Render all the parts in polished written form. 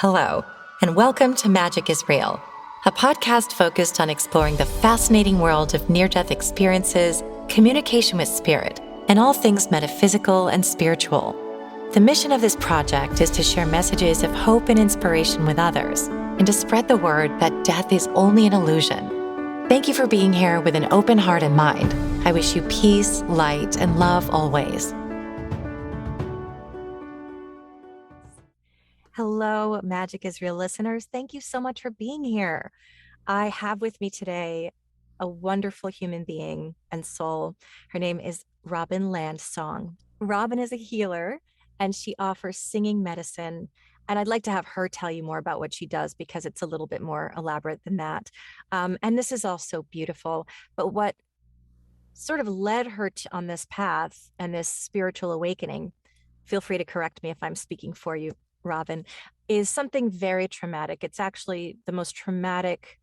Hello, and welcome to Magic is Real, a podcast focused on exploring the fascinating world of near-death experiences, communication with spirit, and all things metaphysical and spiritual. The mission of this project is to share messages of hope and inspiration with others, and to spread the word that death is only an illusion. Thank you for being here with an open heart and mind. I wish you peace, light, and love always. Hello, Magic is Real listeners. Thank you so much for being here. I have with me today a wonderful human being and soul. Her name is Rhodesian Landsong. Robin is a healer and she offers singing medicine. And I'd like to have her tell you more about what she does because it's a little bit more elaborate than that. And this is all so beautiful. But what sort of led her on this path and this spiritual awakening, feel free to correct me if I'm speaking for you, Robin, is something very traumatic. It's actually the most traumatic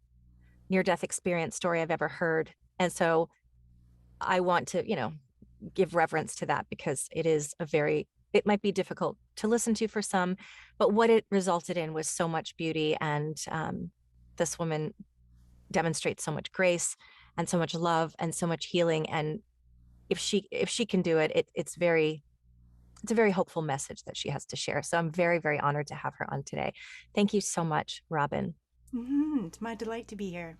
near-death experience story I've ever heard. And so I want to, give reverence to that because it might be difficult to listen to for some, but what it resulted in was so much beauty. And this woman demonstrates so much grace and so much love and so much healing. And if she can do it, it's a very hopeful message that she has to share. So I'm very, very honored to have her on today. Thank you so much, Robin. It's my delight to be here.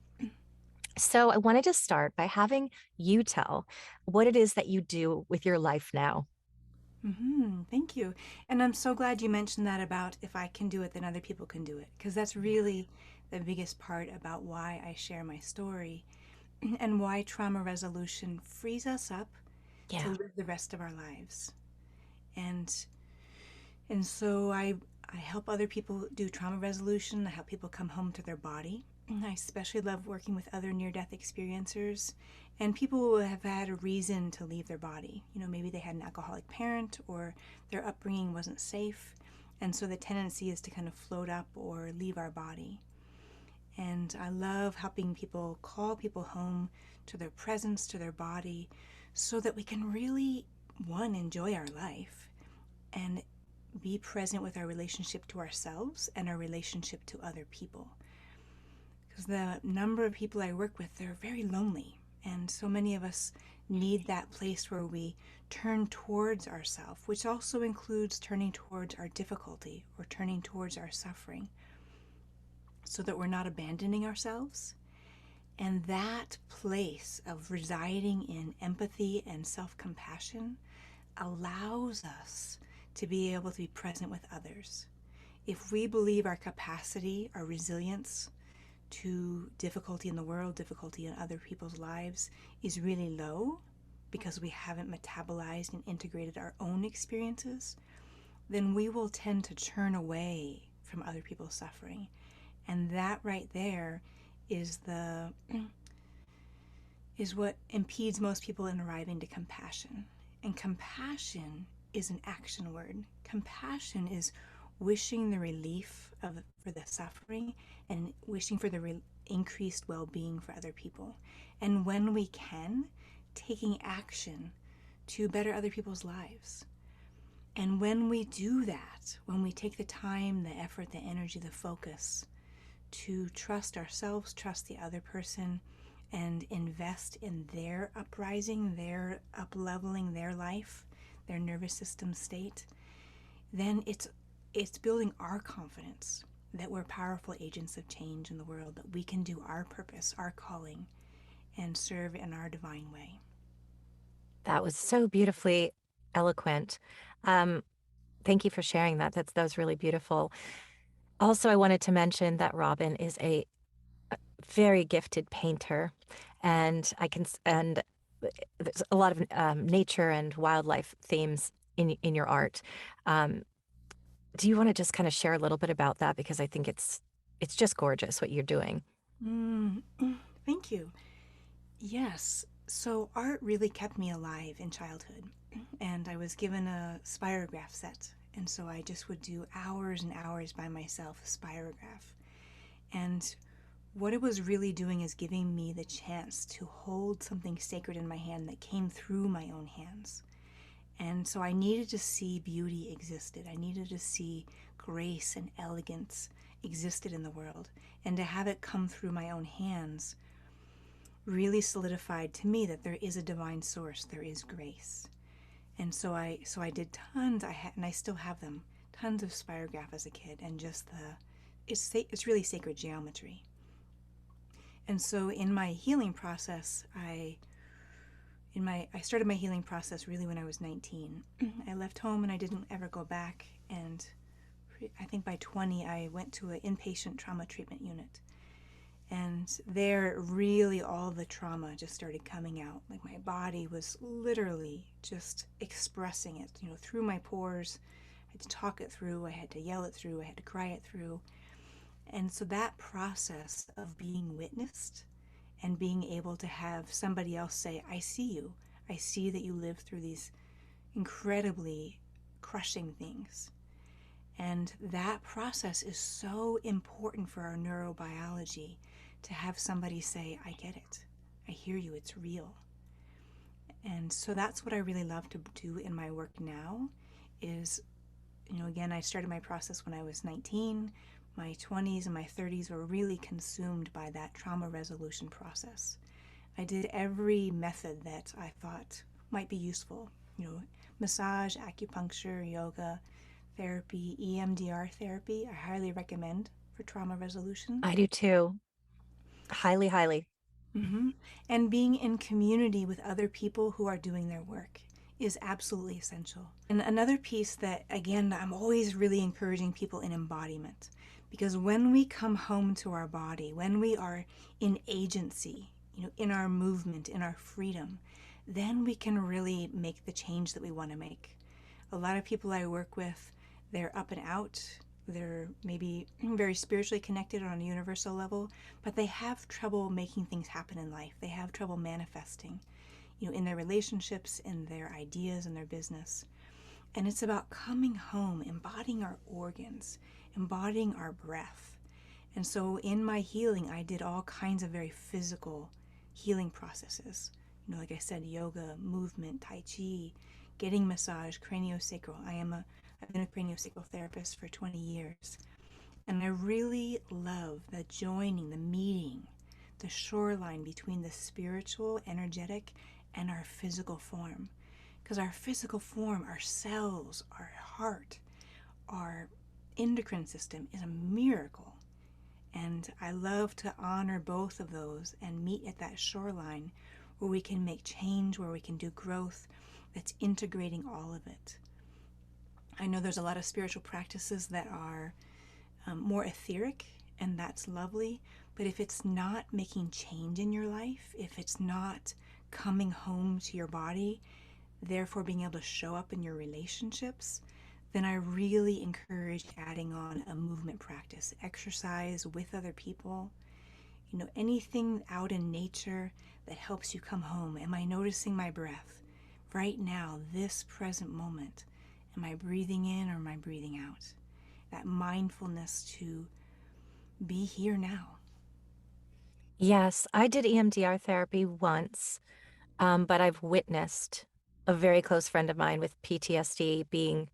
So I wanted to start by having you tell what it is that you do with your life now. Thank you. And I'm so glad you mentioned that about if I can do it, then other people can do it. Because that's really the biggest part about why I share my story and why trauma resolution frees us up to Yeah. live the rest of our lives. And and so I help other people do trauma resolution. I help people come home to their body. I especially love working with other near-death experiencers and people who have had a reason to leave their body. Maybe they had an alcoholic parent or their upbringing wasn't safe, and so the tendency is to kind of float up or leave our body. And I love helping people call people home to their presence, to their body, so that we can really, one, enjoy our life and be present with our relationship to ourselves and our relationship to other people. Because the number of people I work with, they're very lonely. And so many of us need that place where we turn towards ourselves, which also includes turning towards our difficulty or turning towards our suffering, so that we're not abandoning ourselves. And that place of residing in empathy and self-compassion allows us to be able to be present with others. If we believe our capacity, our resilience to difficulty in the world, difficulty in other people's lives is really low because we haven't metabolized and integrated our own experiences, then we will tend to turn away from other people's suffering. And that right there is is what impedes most people in arriving to compassion. And compassion is an action word. Compassion is wishing the relief for the suffering and wishing for the increased well-being for other people. And when we can, taking action to better other people's lives. And when we do that, when we take the time, the effort, the energy, the focus to trust ourselves, trust the other person, and invest in their uprising, their up-leveling their life, their nervous system state, then it's building our confidence that we're powerful agents of change in the world, that we can do our purpose, our calling, and serve in our divine way. That was so beautifully eloquent. Um, Thank you for sharing that. That was really beautiful. Also, I wanted to mention that Robin is a very gifted painter, and there's a lot of nature and wildlife themes in your art. Um, do you want to just kind of share a little bit about that because I think it's just gorgeous what you're doing. Mm, Thank you. Yes. So art really kept me alive in childhood. And I was given a spirograph set. And so I just would do hours and hours by myself, spirograph. And what it was really doing is giving me the chance to hold something sacred in my hand that came through my own hands. And so I needed to see beauty existed. I needed to see grace and elegance existed in the world. And to have it come through my own hands really solidified to me that there is a divine source, there is grace. And so I did tons. And I still have them. Tons of spirograph as a kid, and just it's really sacred geometry. And so in my healing process, I started my healing process really when I was 19. I left home and I didn't ever go back. And I think by 20, I went to an inpatient trauma treatment unit. And there, really, all the trauma just started coming out. Like, my body was literally just expressing it, through my pores. I had to talk it through, I had to yell it through, I had to cry it through. And so that process of being witnessed and being able to have somebody else say, I see you. I see that you lived through these incredibly crushing things. And that process is so important for our neurobiology, to have somebody say, I get it. I hear you. It's real. And so that's what I really love to do in my work now is, again, I started my process when I was 19. My 20s and my 30s were really consumed by that trauma resolution process. I did every method that I thought might be useful, massage, acupuncture, yoga, therapy, EMDR therapy, I highly recommend for trauma resolution. I do too. Highly, highly. Mm-hmm. And being in community with other people who are doing their work is absolutely essential. And another piece that, again, I'm always really encouraging people in embodiment, because when we come home to our body, when we are in agency, in our movement, in our freedom, then we can really make the change that we want to make. A lot of people I work with, they're up and out. They're maybe very spiritually connected on a universal level, but they have trouble making things happen in life. They have trouble manifesting, in their relationships, in their ideas, in their business. And it's about coming home, embodying our organs, embodying our breath. And so in my healing, I did all kinds of very physical healing processes. Like I said, yoga, movement, tai chi, getting massage, craniosacral. I've been a craniosacral therapist for 20 years. And I really love the joining, the meeting, the shoreline between the spiritual, energetic, and our physical form. Because our physical form, our cells, our heart, our endocrine system is a miracle. And I love to honor both of those and meet at that shoreline where we can make change, where we can do growth that's integrating all of it. I know there's a lot of spiritual practices that are more etheric, and that's lovely. But if it's not making change in your life, if it's not coming home to your body, therefore being able to show up in your relationships, then I really encourage adding on a movement practice, exercise with other people, anything out in nature that helps you come home. Am I noticing my breath right now, this present moment? Am I breathing in or am I breathing out? That mindfulness to be here now. Yes, I did EMDR therapy once, but I've witnessed a very close friend of mine with PTSD being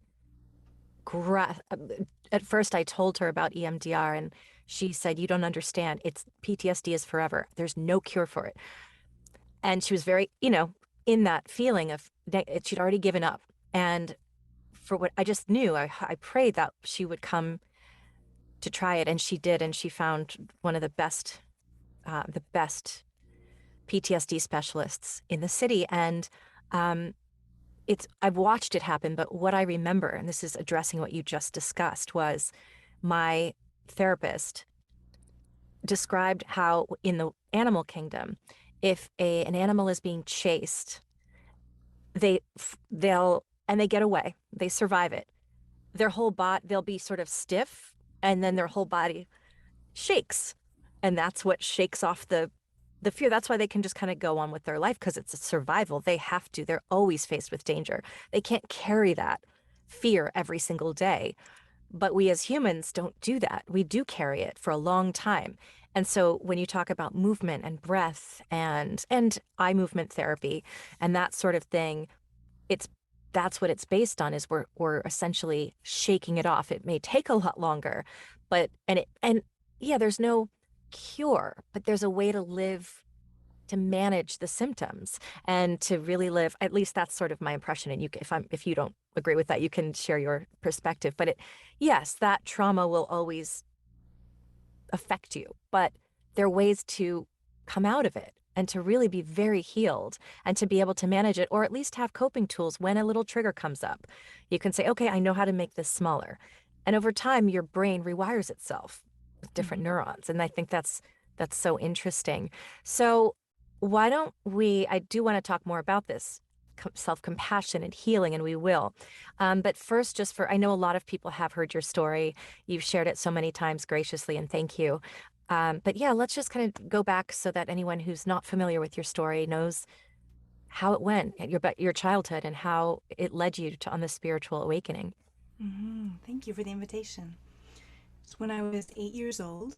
at first I told her about EMDR and she said, you don't understand. It's PTSD is forever. There's no cure for it. And she was very, in that feeling of she'd already given up. And for what I just knew, I prayed that she would come to try it. And she did. And she found one of the best PTSD specialists in the city. And um, I've watched it happen, but what I remember, and this is addressing what you just discussed, was my therapist described how in the animal kingdom, if an animal is being chased, they get away, they survive it. Their whole body, they'll be sort of stiff, and then their whole body shakes, and that's what shakes off the fear. That's why they can just kind of go on with their life because it's a survival. They have to. They're always faced with danger. They can't carry that fear every single day. But we as humans don't do that. We do carry it for a long time. And so when you talk about movement and breath and eye movement therapy and that sort of thing, it's that's what it's based on, is we're essentially shaking it off. It may take a lot longer, but and yeah, there's no cure, but there's a way to live, to manage the symptoms and to really live. At least that's sort of my impression. And if you don't agree with that, you can share your perspective. But yes, that trauma will always affect you, but there are ways to come out of it and to really be very healed and to be able to manage it, or at least have coping tools when a little trigger comes up. You can say, okay, I know how to make this smaller. And over time, your brain rewires itself with different Mm-hmm. neurons. And I think that's so interesting. So why don't we, I do want to talk more about this self-compassion and healing, and we will. But first, just for, I know a lot of people have heard your story. You've shared it so many times graciously, and thank you. But yeah, let's just kind of go back so that anyone who's not familiar with your story knows how it went at your childhood and how it led you to on the spiritual awakening. Mm-hmm. Thank you for the invitation. So when I was 8 years old,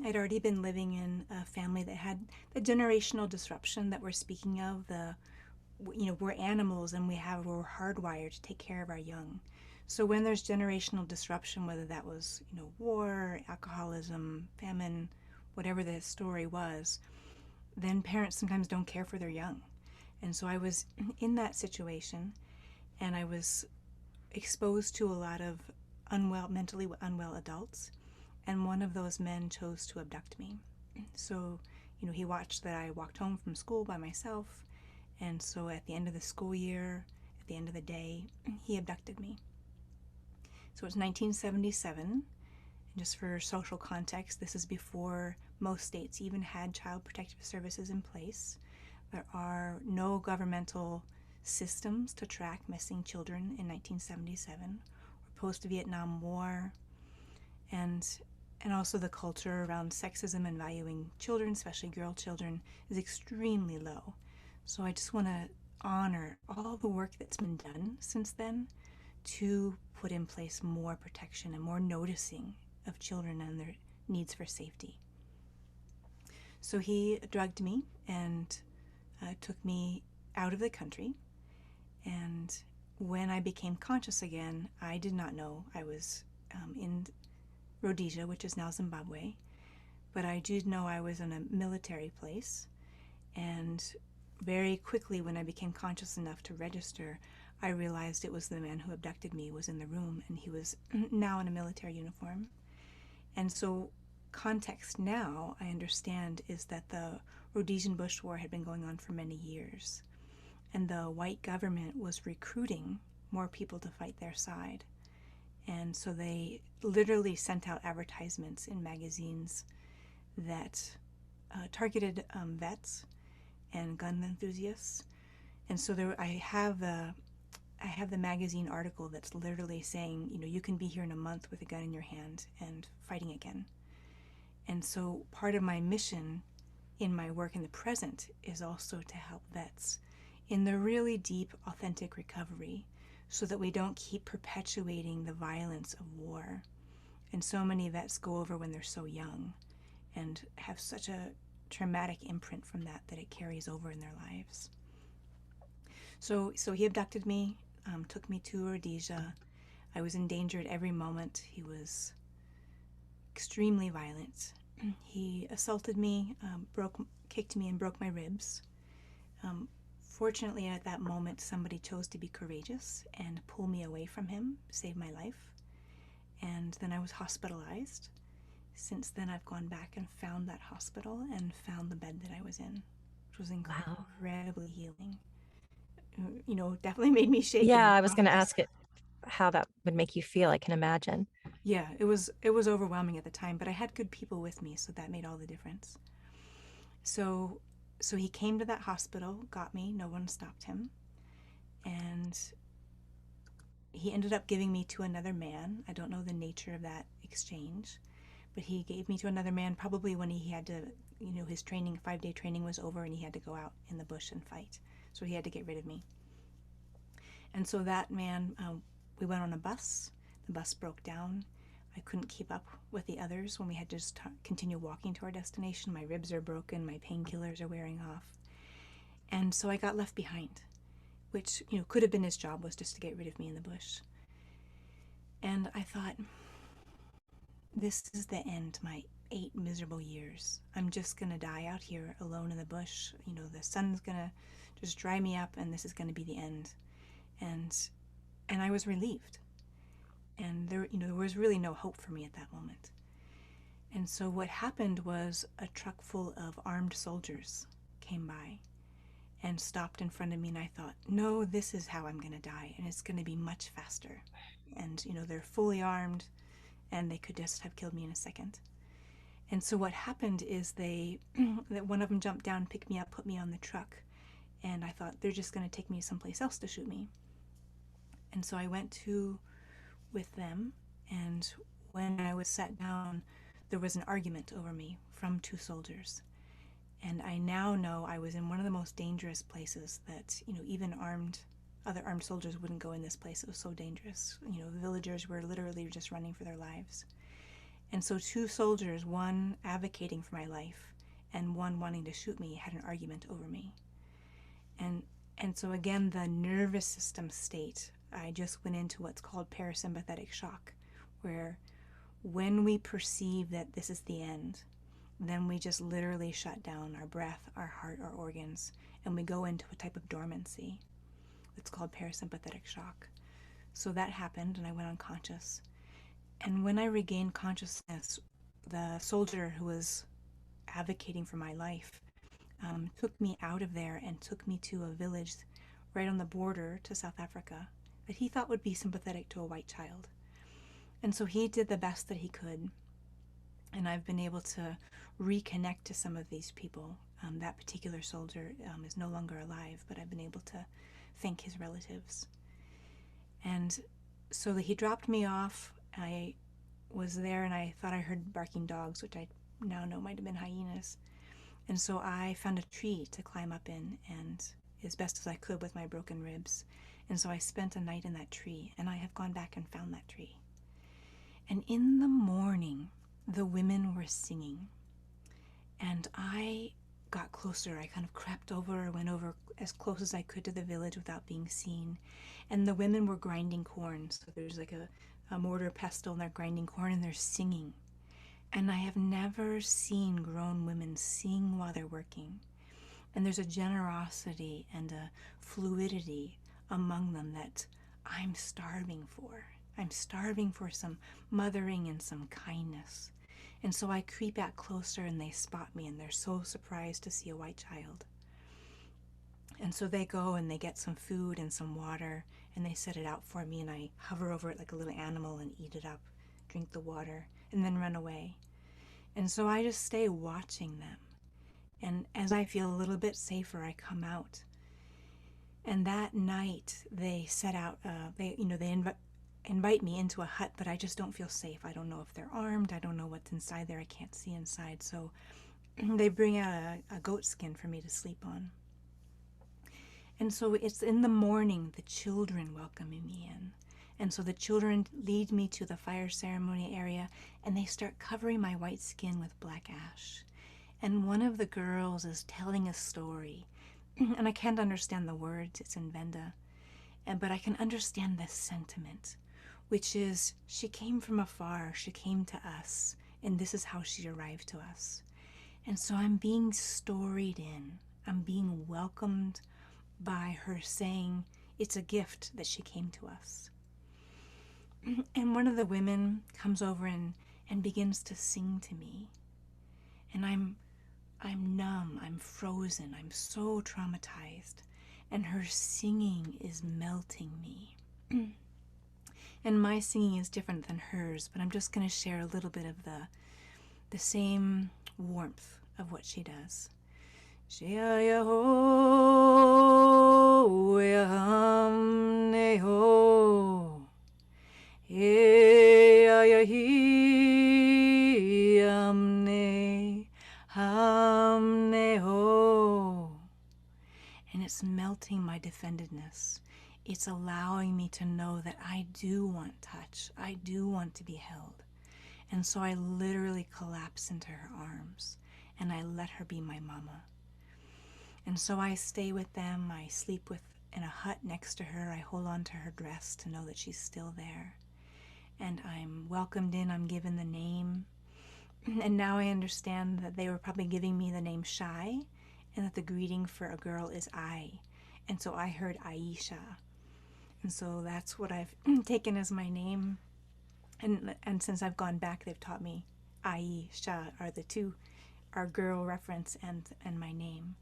I'd already been living in a family that had the generational disruption that we're speaking of. We're animals and we're hardwired to take care of our young. So when there's generational disruption, whether that was, war, alcoholism, famine, whatever the story was, then parents sometimes don't care for their young. And so I was in that situation, and I was exposed to a lot of mentally unwell adults, and one of those men chose to abduct me. So, he watched that I walked home from school by myself, and so at the end of the school year, at the end of the day, he abducted me. So it was 1977. Just for social context, this is before most states even had child protective services in place. There are no governmental systems to track missing children in 1977 or post-Vietnam War, and also the culture around sexism and valuing children, especially girl children, is extremely low. So I just want to honor all the work that's been done since then to put in place more protection and more noticing of children and their needs for safety. So he drugged me and took me out of the country. And when I became conscious again, I did not know I was in Rhodesia, which is now Zimbabwe, but I did know I was in a military place. And very quickly, when I became conscious enough to register, I realized it was the man who abducted me was in the room, and he was now in a military uniform. And so context now, I understand, is that the Rhodesian Bush War had been going on for many years, and the white government was recruiting more people to fight their side. And so they literally sent out advertisements in magazines that targeted vets and gun enthusiasts. And so I have the magazine article that's literally saying, you can be here in a month with a gun in your hand and fighting again. And so part of my mission in my work in the present is also to help vets in the really deep, authentic recovery so that we don't keep perpetuating the violence of war. And so many vets go over when they're so young and have such a traumatic imprint from that it carries over in their lives. So he abducted me, took me to Rhodesia. I was in danger at every moment. He was extremely violent. He assaulted me, kicked me, and broke my ribs. Fortunately, at that moment, somebody chose to be courageous and pull me away from him, save my life. And then I was hospitalized. Since then, I've gone back and found that hospital and found the bed that I was in, which was Wow. incredibly healing. Definitely made me shake in Yeah, the I was going to process. ask it how that would make you feel. I can imagine. Yeah, it was overwhelming at the time, but I had good people with me, so that made all the difference. So he came to that hospital, got me, no one stopped him, and he ended up giving me to another man. I don't know the nature of that exchange, but he gave me to another man probably when he had to, his training, 5-day training was over and he had to go out in the bush and fight. So he had to get rid of me. And so that man, we went on a bus. The bus broke down. I couldn't keep up with the others when we had to just continue walking to our destination. My ribs are broken. My painkillers are wearing off. And so I got left behind. which, could have been his job, was just to get rid of me in the bush. And I thought, this is the end to my 8 miserable years. I'm just going to die out here alone in the bush. The sun's going to just dry me up, and this is going to be the end. And I was relieved. And there was really no hope for me at that moment. And so what happened was a truck full of armed soldiers came by and stopped in front of me, and I thought, no, this is how I'm going to die, and it's going to be much faster. And, they're fully armed, and they could just have killed me in a second. And so what happened is that one of them jumped down, picked me up, put me on the truck, and I thought, they're just going to take me someplace else to shoot me. And so I went with them, and when I was sat down, there was an argument over me from 2 soldiers. And I now know I was in one of the most dangerous places that, even other armed soldiers wouldn't go in this place. It was so dangerous. The villagers were literally just running for their lives. And so 2 soldiers, one advocating for my life and one wanting to shoot me, had an argument over me. And so again, the nervous system state, I just went into what's called parasympathetic shock, where when we perceive that this is the end, then we just literally shut down our breath, our heart, our organs, and we go into a type of dormancy. It's called parasympathetic shock. So that happened, and I went unconscious. And when I regained consciousness, the soldier who was advocating for my life took me out of there and took me to a village right on the border to South Africa that he thought would be sympathetic to a white child. And so he did the best that he could. And I've been able to reconnect to some of these people. That particular soldier is no longer alive, but I've been able to thank his relatives. And so he dropped me off. I was there, and I thought I heard barking dogs, which I now know might have been hyenas. And so I found a tree to climb up in, and as best as I could with my broken ribs. And so I spent a night in that tree, and I have gone back and found that tree. And in the morning, the women were singing, and I got closer. I kind of crept over, went over as close as I could to the village without being seen, and the women were grinding corn. So there's like a mortar pestle, and they're grinding corn, and they're singing. And I have never seen grown women sing while they're working. And there's a generosity and a fluidity among them that I'm starving for. I'm starving for some mothering and some kindness. And so I creep out closer, and they spot me, and they're so surprised to see a white child. And so they go and they get some food and some water, and they set it out for me, and I hover over it like a little animal and eat it up, drink the water, and then run away. And so I just stay watching them. And as I feel a little bit safer, I come out. And that night they set out, they invite me into a hut, but I just don't feel safe. I don't know if they're armed. I don't know what's inside there. I can't see inside. So they bring out a goat skin for me to sleep on. And so it's in the morning, the children welcoming me in. And so the children lead me to the fire ceremony area, and they start covering my white skin with black ash. And one of the girls is telling a story, and I can't understand the words. It's in Venda. But I can understand the sentiment, which is she came from afar, she came to us, and this is how she arrived to us. And so I'm being storied in. I'm being welcomed by her saying it's a gift that she came to us. And one of the women comes over and begins to sing to me. And I'm numb, I'm frozen, I'm so traumatized. And her singing is melting me. And my singing is different than hers, but I'm just going to share a little bit of the same warmth of what she does. And it's melting my defendedness. It's allowing me to know that I do want touch. I do want to be held. And so I literally collapse into her arms, and I let her be my mama. And so I stay with them. I sleep with in a hut next to her. I hold on to her dress to know that she's still there. And I'm welcomed in, I'm given the name. And now I understand that they were probably giving me the name Shy, and that the greeting for a girl is I. And so I heard Aisha. And so that's what I've taken as my name. And since I've gone back, they've taught me Aisha are the two, our girl reference and my name.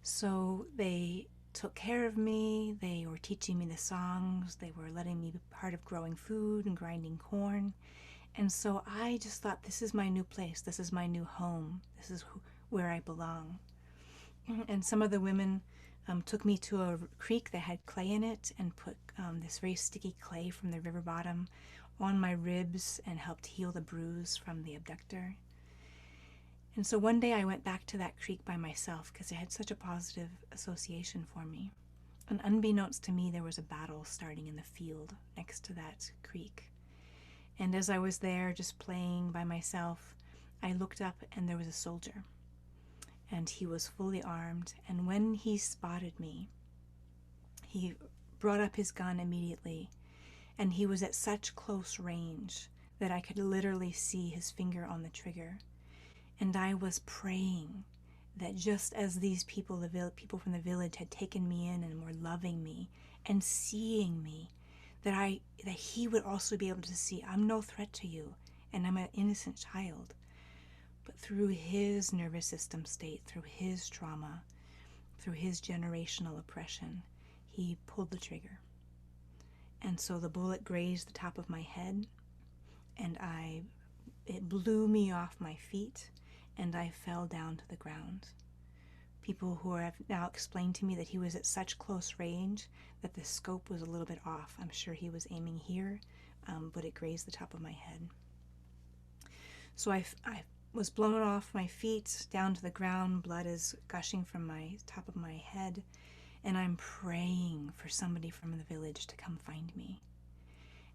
So they took care of me. They were teaching me the songs. They were letting me be part of growing food and grinding corn. And so I just thought, this is my new place. This is my new home. This is where I belong. And some of the women took me to a creek that had clay in it and put this very sticky clay from the river bottom on my ribs and helped heal the bruise from the abductor. And so one day I went back to that creek by myself because it had such a positive association for me. And unbeknownst to me, there was a battle starting in the field next to that creek. And as I was there just playing by myself, I looked up and there was a soldier. And he was fully armed. And when he spotted me, he brought up his gun immediately. And he was at such close range that I could literally see his finger on the trigger. And I was praying that just as these people, people from the village had taken me in and were loving me and seeing me, that he would also be able to see, I'm no threat to you, and I'm an innocent child. But through his nervous system state, through his trauma, through his generational oppression, he pulled the trigger. And so the bullet grazed the top of my head, and it blew me off my feet, and I fell down to the ground. People who have now explained to me that he was at such close range that the scope was a little bit off. I'm sure he was aiming here, but it grazed the top of my head. So I was blown off my feet down to the ground. Blood is gushing from my top of my head, and I'm praying for somebody from the village to come find me.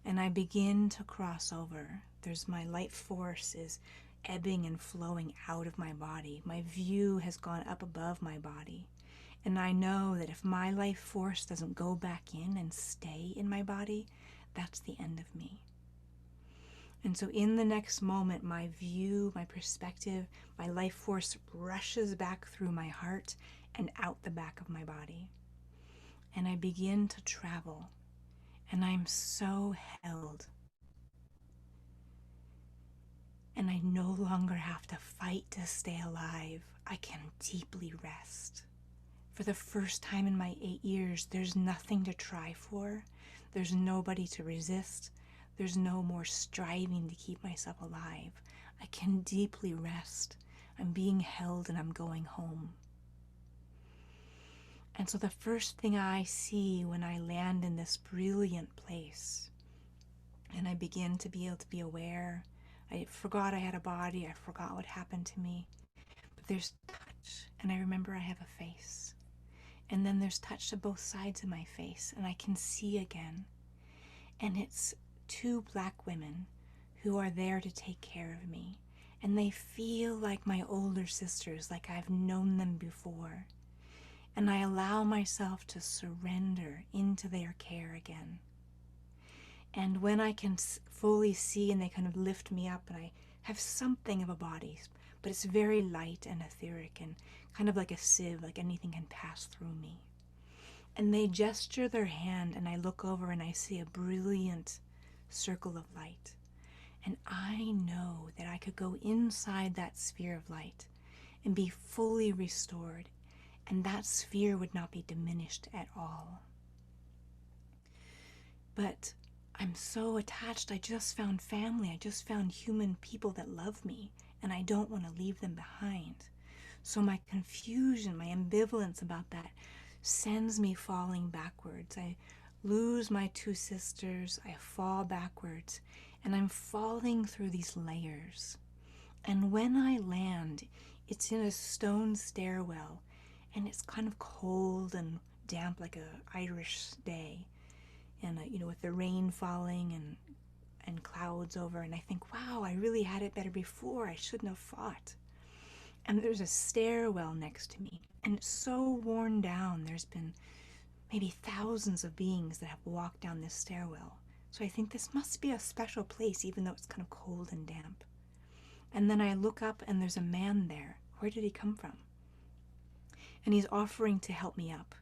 And I begin to cross over. My life force is ebbing and flowing out of my body. My view has gone up above my body. And I know that if my life force doesn't go back in and stay in my body, that's the end of me. And so in the next moment, my view, my perspective, my life force rushes back through my heart and out the back of my body. And I begin to travel, and I'm so held. And I no longer have to fight to stay alive. I can deeply rest. For the first time in my 8 years, there's nothing to try for. There's nobody to resist. There's no more striving to keep myself alive. I can deeply rest. I'm being held and I'm going home. And so the first thing I see when I land in this brilliant place, and I begin to be able to be aware, I forgot I had a body, I forgot what happened to me, but there's touch, and I remember I have a face. And then there's touch to both sides of my face, and I can see again. And it's 2 black women who are there to take care of me. And they feel like my older sisters, like I've known them before. And I allow myself to surrender into their care again. And when I can fully see and they kind of lift me up, and I have something of a body, but it's very light and etheric and kind of like a sieve, like anything can pass through me. And they gesture their hand, and I look over and I see a brilliant circle of light. And I know that I could go inside that sphere of light and be fully restored, and that sphere would not be diminished at all. But I'm so attached. I just found family. I just found human people that love me, and I don't want to leave them behind. So my confusion, my ambivalence about that sends me falling backwards. I lose my 2 sisters, I fall backwards, and I'm falling through these layers. And when I land, it's in a stone stairwell, and it's kind of cold and damp like a Irish day, and with the rain falling and clouds over, and I think, wow, I really had it better before. I shouldn't have fought. And there's a stairwell next to me, and it's so worn down. There's been maybe thousands of beings that have walked down this stairwell. So I think this must be a special place, even though it's kind of cold and damp. And then I look up and there's a man there. Where did he come from? And he's offering to help me up.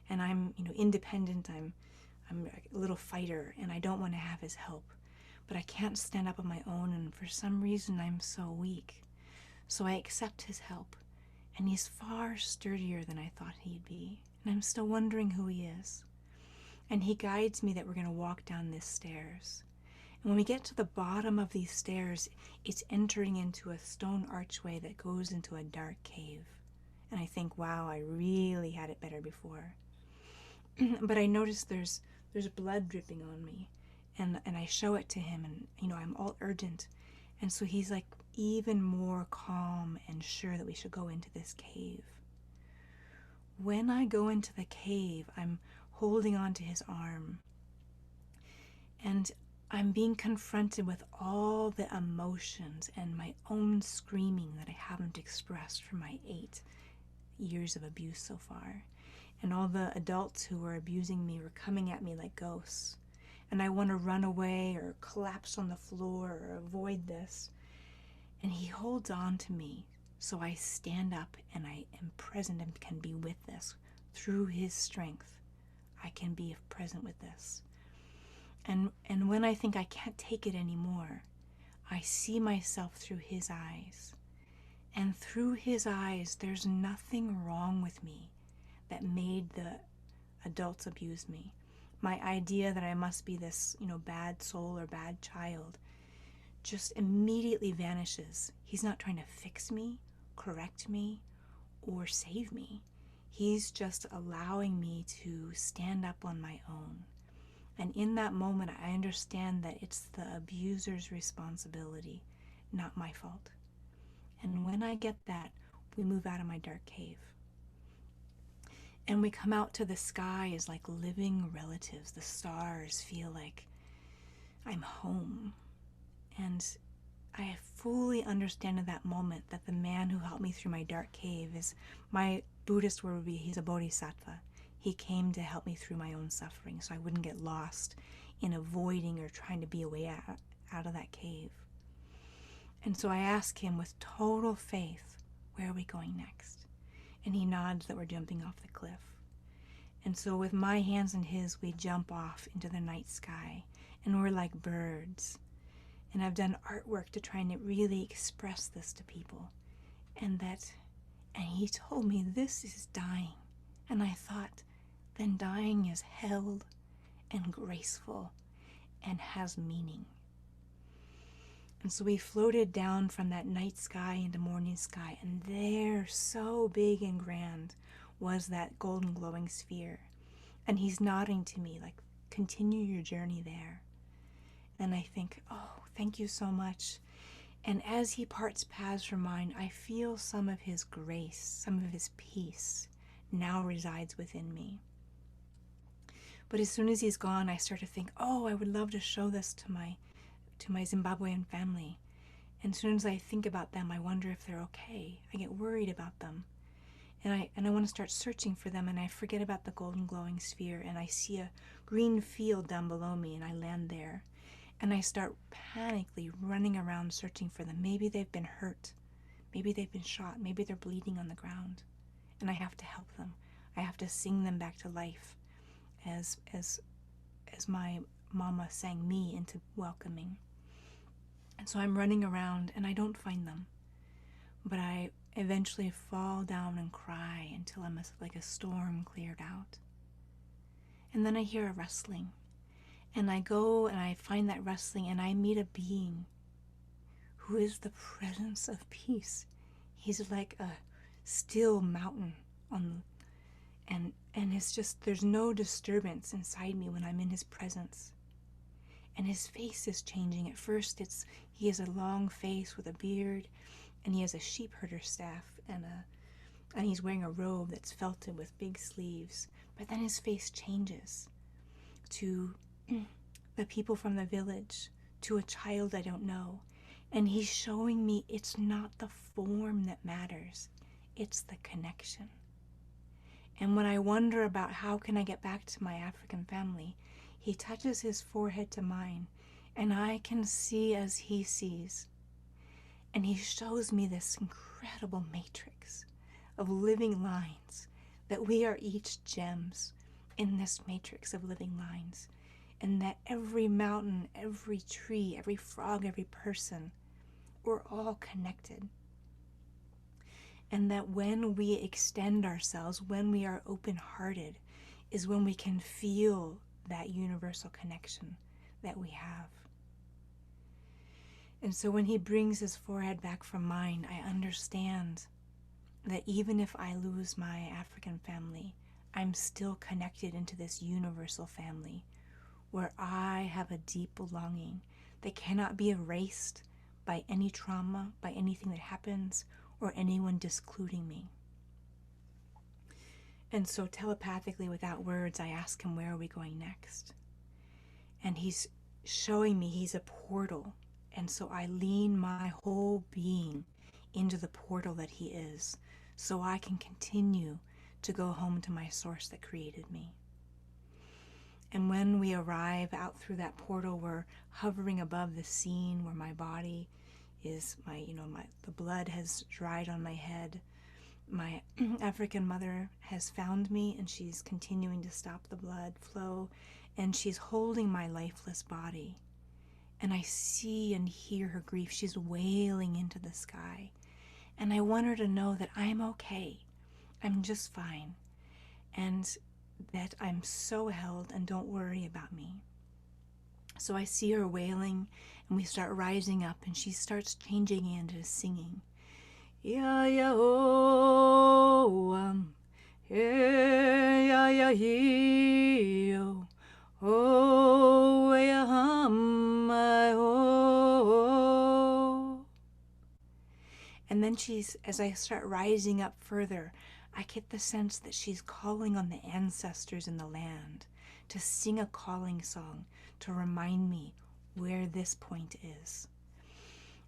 And I'm, independent. I'm a little fighter, and I don't want to have his help. But I can't stand up on my own, and for some reason I'm so weak. So I accept his help, and he's far sturdier than I thought he'd be. And I'm still wondering who he is. And he guides me that we're going to walk down these stairs. And when we get to the bottom of these stairs, it's entering into a stone archway that goes into a dark cave. And I think, wow, I really had it better before. But I notice there's blood dripping on me. And I show it to him, and, I'm all urgent. And so he's like even more calm and sure that we should go into this cave. When I go into the cave, I'm holding on to his arm. And I'm being confronted with all the emotions and my own screaming that I haven't expressed for my 8 years of abuse so far. And all the adults who were abusing me were coming at me like ghosts. And I want to run away or collapse on the floor or avoid this. And he holds on to me. So I stand up and I am present and can be with this. Through his strength, I can be present with this. And when I think I can't take it anymore, I see myself through his eyes. And through his eyes, there's nothing wrong with me that made the adults abuse me. My idea that I must be this, bad soul or bad child just immediately vanishes. He's not trying to fix me, correct me, or save me. He's just allowing me to stand up on my own. And in that moment, I understand that it's the abuser's responsibility, not my fault. And when I get that, we move out of my dark cave. And we come out to the sky as like living relatives. The stars feel like I'm home. And I fully understand in that moment that the man who helped me through my dark cave is, my Buddhist word would be, he's a bodhisattva. He came to help me through my own suffering so I wouldn't get lost in avoiding or trying to be a way out of that cave. And so I ask him with total faith, where are we going next? And he nods that we're jumping off the cliff. And so with my hands in his, we jump off into the night sky, and we're like birds. And I've done artwork to try and really express this to people. And he told me this is dying. And I thought, then dying is held and graceful and has meaning. And so we floated down from that night sky into morning sky, and there, so big and grand, was that golden glowing sphere. And he's nodding to me like, continue your journey there. And I think, oh, thank you so much. And as he parts paths from mine, I feel some of his grace, some of his peace now resides within me. But as soon as he's gone, I start to think, oh, I would love to show this to my Zimbabwean family. And as soon as I think about them, I wonder if they're okay. I get worried about them. And I want to start searching for them, and I forget about the golden glowing sphere, and I see a green field down below me, and I land there. And I start panically running around searching for them. Maybe they've been hurt. Maybe they've been shot. Maybe they're bleeding on the ground. And I have to help them. I have to sing them back to life as my mama sang me into welcoming. And so I'm running around and I don't find them. But I eventually fall down and cry until I'm like a storm cleared out. And then I hear a rustling. And I go and I find that rustling, and I meet a being who is the presence of peace. He's like a still mountain and it's just, there's no disturbance inside me when I'm in his presence. And his face is changing. At first he has a long face with a beard, and he has a sheep herder staff, and he's wearing a robe that's felted with big sleeves. But then his face changes to the people from the village, to a child I don't know. And he's showing me it's not the form that matters, it's the connection. And when I wonder about how can I get back to my African family, he touches his forehead to mine, and I can see as he sees. And he shows me this incredible matrix of living lines, that we are each gems in this matrix of living lines, and that every mountain, every tree, every frog, every person, we're all connected. And that when we extend ourselves, when we are open-hearted, is when we can feel that universal connection that we have. And so when he brings his forehead back from mine, I understand that even if I lose my African family, I'm still connected into this universal family where I have a deep belonging that cannot be erased by any trauma, by anything that happens, or anyone discluding me. And so telepathically, without words, I ask him, where are we going next? And he's showing me he's a portal. And so I lean my whole being into the portal that he is, so I can continue to go home to my source that created me. And when we arrive out through that portal, we're hovering above the scene where my body is, the blood has dried on my head. My African mother has found me, and she's continuing to stop the blood flow, and she's holding my lifeless body. And I see and hear her grief. She's wailing into the sky. And I want her to know that I'm okay. I'm just fine. And that I'm so held, and don't worry about me. So I see her wailing, and we start rising up, and she starts changing into singing. Ya ya oh ya ya he oh ya my oh. And then as I start rising up further, I get the sense that she's calling on the ancestors in the land to sing a calling song to remind me where this point is.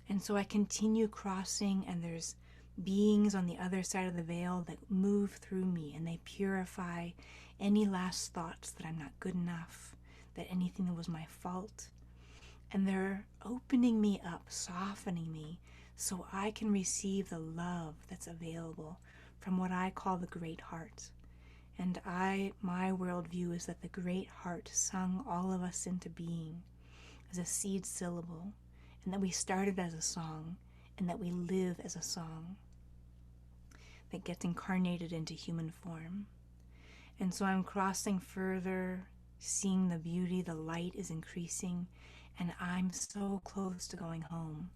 And so I continue crossing, and there's beings on the other side of the veil that move through me, and they purify any last thoughts that I'm not good enough, that anything that was my fault. And they're opening me up, softening me, so I can receive the love that's available from what I call the Great Heart. And my worldview is that the Great Heart sung all of us into being as a seed syllable, and that we started as a song, and that we live as a song that gets incarnated into human form. And so I'm crossing further, seeing the beauty, the light is increasing, and I'm so close to going home.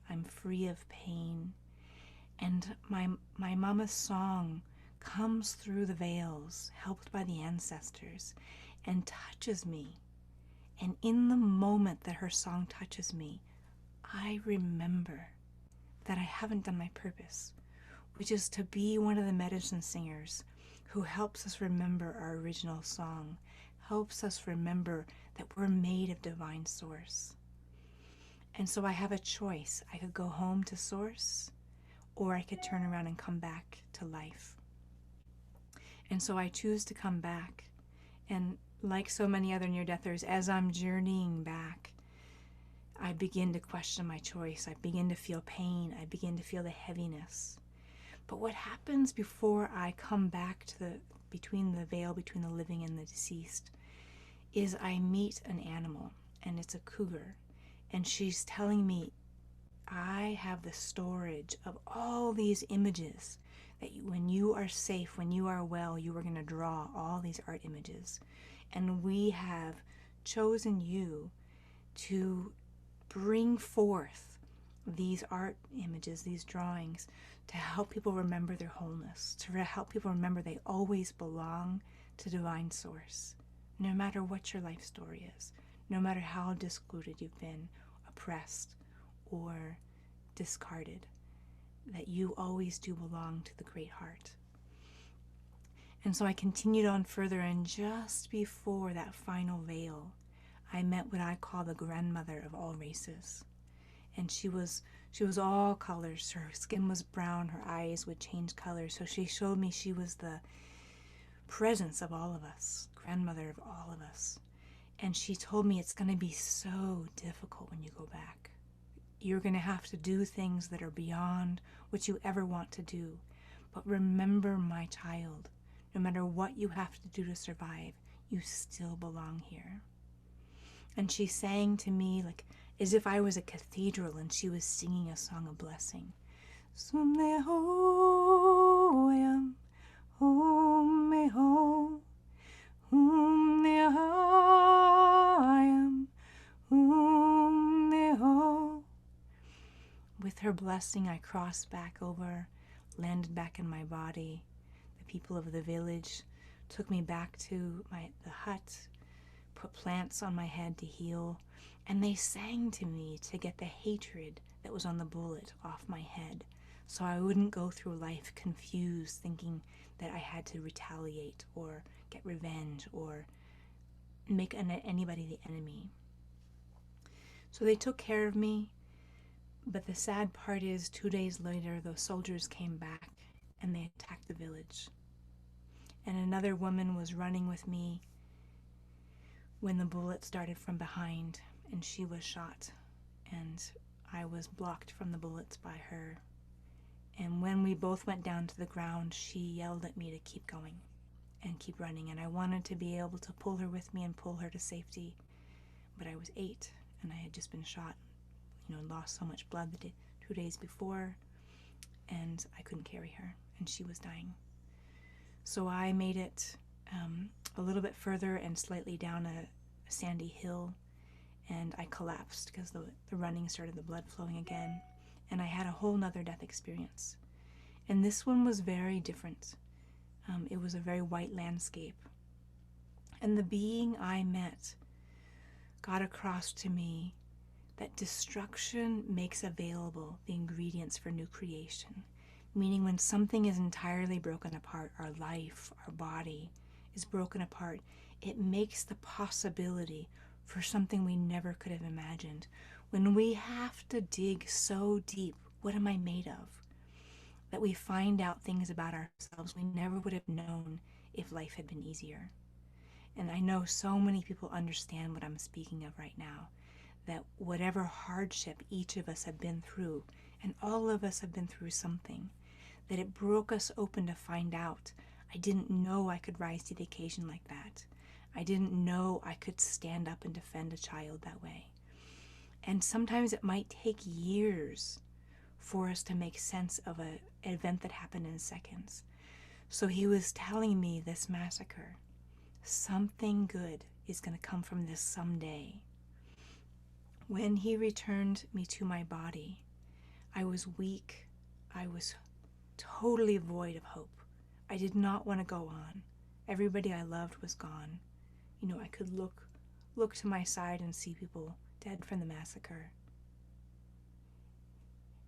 I'm free of pain. And my mama's song comes through the veils, helped by the ancestors, and touches me. And in the moment that her song touches me, I remember that I haven't done my purpose, which is to be one of the medicine singers who helps us remember our original song, helps us remember that we're made of divine source. And so I have a choice. I could go home to source, or I could turn around and come back to life. And so I choose to come back. And like so many other near-deathers, as I'm journeying back, I begin to question my choice. I begin to feel pain. I begin to feel the heaviness. But what happens before I come back to between the veil between the living and the deceased is I meet an animal, and it's a cougar, and she's telling me, I have the storage of all these images that when you are safe, when you are well, you are going to draw all these art images. And we have chosen you to bring forth these art images, these drawings, to help people remember their wholeness, to help people remember they always belong to Divine Source, no matter what your life story is, no matter how discluded you've been, oppressed, or discarded, that you always do belong to the Great Heart. And so I continued on further, and just before that final veil, I met what I call the grandmother of all races. And she was all colors. Her skin was brown, her eyes would change color. So she showed me she was the presence of all of us, grandmother of all of us. And she told me it's going to be so difficult when you go back. You're going to have to do things that are beyond what you ever want to do. But remember, my child, no matter what you have to do to survive, you still belong here. And she sang to me like as if I was a cathedral and she was singing a song of blessing. Sumnehoyam, hummeho, humnehayam, humneho. With her blessing, I crossed back over, landed back in my body. The people of the village took me back to the hut, put plants on my head to heal, and they sang to me to get the hatred that was on the bullet off my head, so I wouldn't go through life confused, thinking that I had to retaliate or get revenge or make anybody the enemy. So they took care of me. But the sad part is, 2 days later, those soldiers came back and they attacked the village. And another woman was running with me when the bullet started from behind, and she was shot. And I was blocked from the bullets by her. And when we both went down to the ground, she yelled at me to keep going and keep running. And I wanted to be able to pull her with me and pull her to safety. But I was 8, and I had just been shot. Lost so much blood the 2 days before, and I couldn't carry her, and she was dying. So I made it a little bit further and slightly down a sandy hill, and I collapsed because the running started the blood flowing again, and I had a whole nother death experience. And this one was very different. It was a very white landscape. And the being I met got across to me that destruction makes available the ingredients for new creation. Meaning when something is entirely broken apart, our life, our body is broken apart, it makes the possibility for something we never could have imagined. When we have to dig so deep, what am I made of? That we find out things about ourselves we never would have known if life had been easier. And I know so many people understand what I'm speaking of right now. That whatever hardship each of us have been through, and all of us have been through something, that it broke us open to find out, I didn't know I could rise to the occasion like that. I didn't know I could stand up and defend a child that way. And sometimes it might take years for us to make sense of an event that happened in seconds. So he was telling me, this massacre, something good is going to come from this someday. When he returned me to my body, I was weak. I was totally void of hope. I did not want to go on. Everybody I loved was gone. I could look to my side and see people dead from the massacre.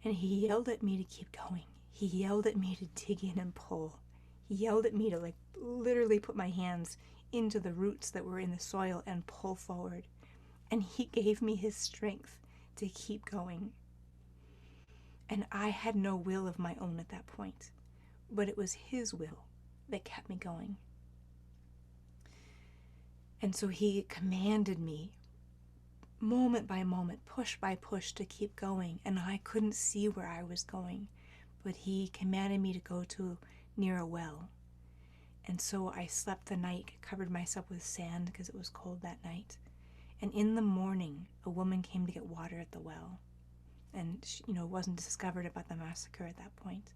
And he yelled at me to keep going. He yelled at me to dig in and pull. He yelled at me to literally put my hands into the roots that were in the soil and pull forward. And he gave me his strength to keep going. And I had no will of my own at that point, but it was his will that kept me going. And so he commanded me, moment by moment, push by push, to keep going. And I couldn't see where I was going, but he commanded me to go to near a well. And so I slept the night, covered myself with sand because it was cold that night. And in the morning, a woman came to get water at the well. And she, wasn't discovered about the massacre at that point.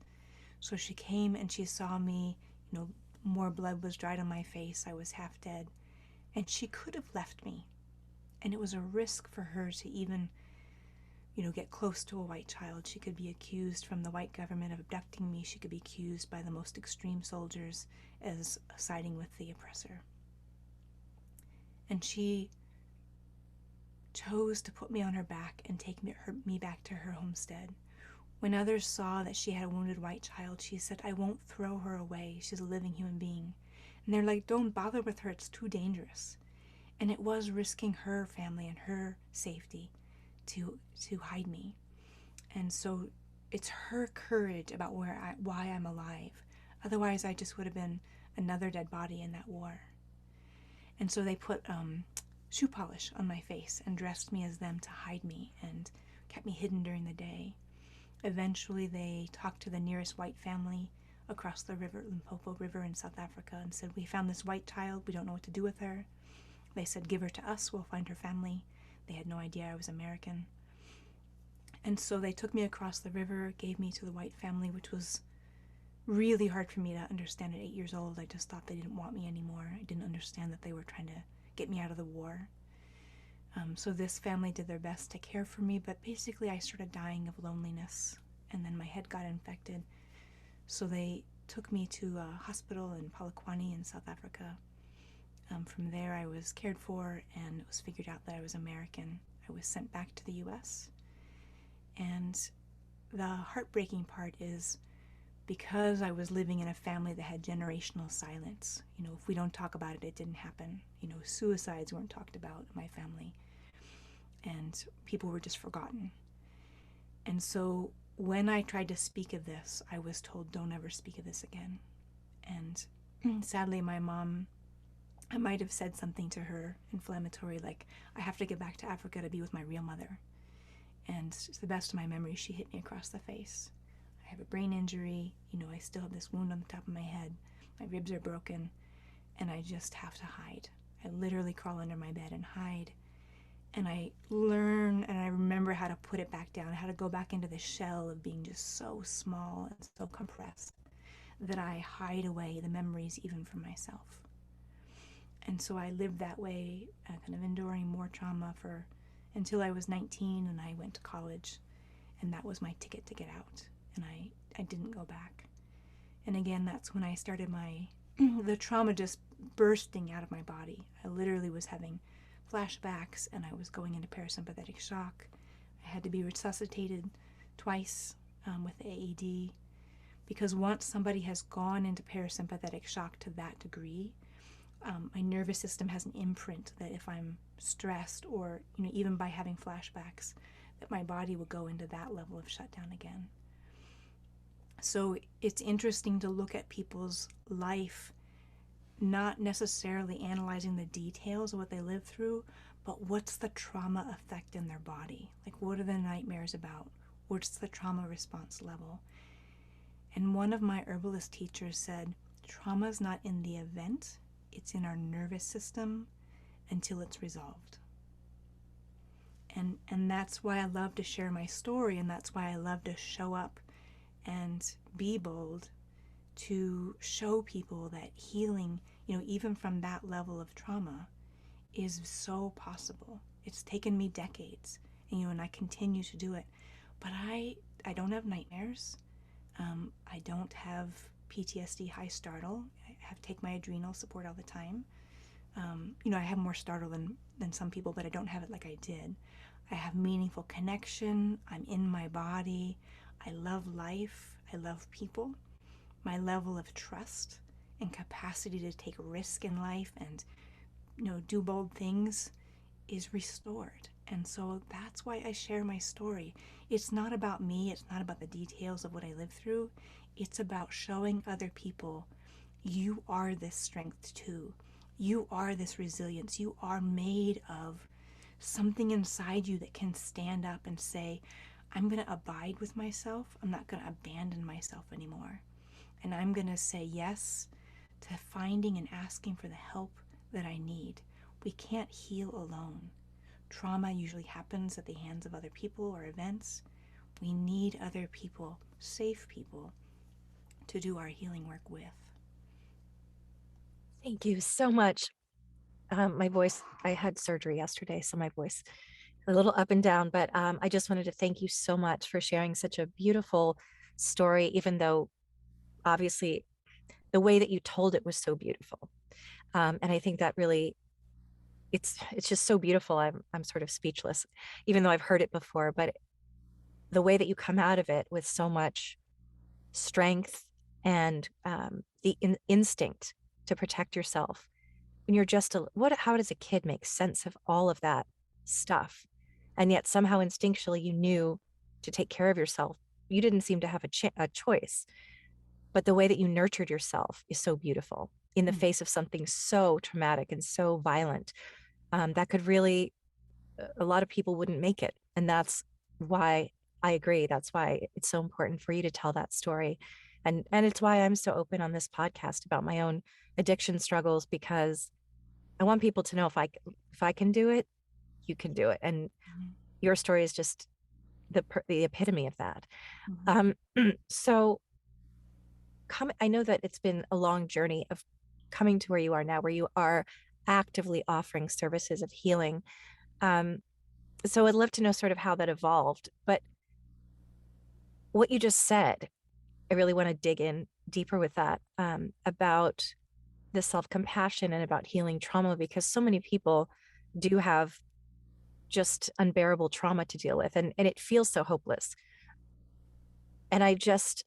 So she came and she saw me, more blood was dried on my face. I was half dead. And she could have left me. And it was a risk for her to even, get close to a white child. She could be accused from the white government of abducting me. She could be accused by the most extreme soldiers as siding with the oppressor. And she chose to put me on her back and take me back to her homestead. When others saw that she had a wounded white child, she said, I won't throw her away. She's a living human being. And they're like, don't bother with her. It's too dangerous. And it was risking her family and her safety to hide me. And so it's her courage about why I'm alive. Otherwise, I just would have been another dead body in that war. And so they put shoe polish on my face and dressed me as them to hide me and kept me hidden during the day. Eventually, they talked to the nearest white family across the river, Limpopo River in South Africa, and said, "We found this white child. We don't know what to do with her." They said, "Give her to us. We'll find her family." They had no idea I was American. And so they took me across the river, gave me to the white family, which was really hard for me to understand at 8 years old. I just thought they didn't want me anymore. I didn't understand that they were trying to get me out of the war. So this family did their best to care for me, but basically I started dying of loneliness, and then my head got infected. So they took me to a hospital in Polokwane in South Africa. From there I was cared for, and it was figured out that I was American. I was sent back to the US. And the heartbreaking part is because I was living in a family that had generational silence. If we don't talk about it, it didn't happen. Suicides weren't talked about in my family, and people were just forgotten. And so when I tried to speak of this, I was told, "Don't ever speak of this again." And sadly, my mom, I might have said something to her inflammatory, like, "I have to get back to Africa to be with my real mother." And to the best of my memory, she hit me across the face. I have a brain injury. I still have this wound on the top of my head. My ribs are broken, and I just have to hide. I literally crawl under my bed and hide. And I learn and I remember how to put it back down, how to go back into the shell of being just so small and so compressed that I hide away the memories even from myself. And so I lived that way, kind of enduring more trauma until I was 19, and I went to college, and that was my ticket to get out. And I didn't go back. And again, that's when I started the trauma just bursting out of my body. I literally was having flashbacks, and I was going into parasympathetic shock. I had to be resuscitated twice with AED, because once somebody has gone into parasympathetic shock to that degree, my nervous system has an imprint that if I'm stressed, or even by having flashbacks, that my body will go into that level of shutdown again. So it's interesting to look at people's life, not necessarily analyzing the details of what they lived through, but what's the trauma effect in their body? Like, what are the nightmares about? What's the trauma response level? And one of my herbalist teachers said, trauma is not in the event, it's in our nervous system until it's resolved. And that's why I love to share my story, and that's why I love to show up and be bold, to show people that healing, even from that level of trauma, is so possible. It's taken me decades, and I continue to do it. But I don't have nightmares. I don't have PTSD high startle. I have take my adrenal support all the time. I have more startle than some people, but I don't have it like I did. I have meaningful connection. I'm in my body. I love life. I love people. My level of trust and capacity to take risk in life and do bold things is restored. And so that's why I share my story. It's not about me. It's not about the details of what I lived through. It's about showing other people, you are this strength too. You are this resilience. You are made of something inside you that can stand up and say, I'm going to abide with myself. I'm not going to abandon myself anymore. And I'm going to say yes to finding and asking for the help that I need. We can't heal alone. Trauma usually happens at the hands of other people or events. We need other people, safe people, to do our healing work with. Thank you so much. My voice, I had surgery yesterday, so my voice a little up and down, but I just wanted to thank you so much for sharing such a beautiful story, even though obviously the way that you told it was so beautiful. And I think that really, it's just so beautiful. I'm sort of speechless, even though I've heard it before, but the way that you come out of it with so much strength and the instinct to protect yourself when you're just how does a kid make sense of all of that stuff, and yet somehow instinctually you knew to take care of yourself. You didn't seem to have a choice, but the way that you nurtured yourself is so beautiful. in the face of something so traumatic and so violent, that could really, a lot of people wouldn't make it. And that's why I agree. That's why it's so important for you to tell that story. And it's why I'm so open on this podcast about my own addiction struggles, because I want people to know if I can do it, you can do it. And Mhm. your story is just the epitome of that. Mhm. Um, so I know that it's been a long journey of coming to where you are now, where you are actively offering services of healing. Um, so I'd love to know sort of how that evolved. But what you just said, I really want to dig in deeper with that, about the self-compassion and about healing trauma, because so many people do have just unbearable trauma to deal with, and it feels so hopeless. And I just,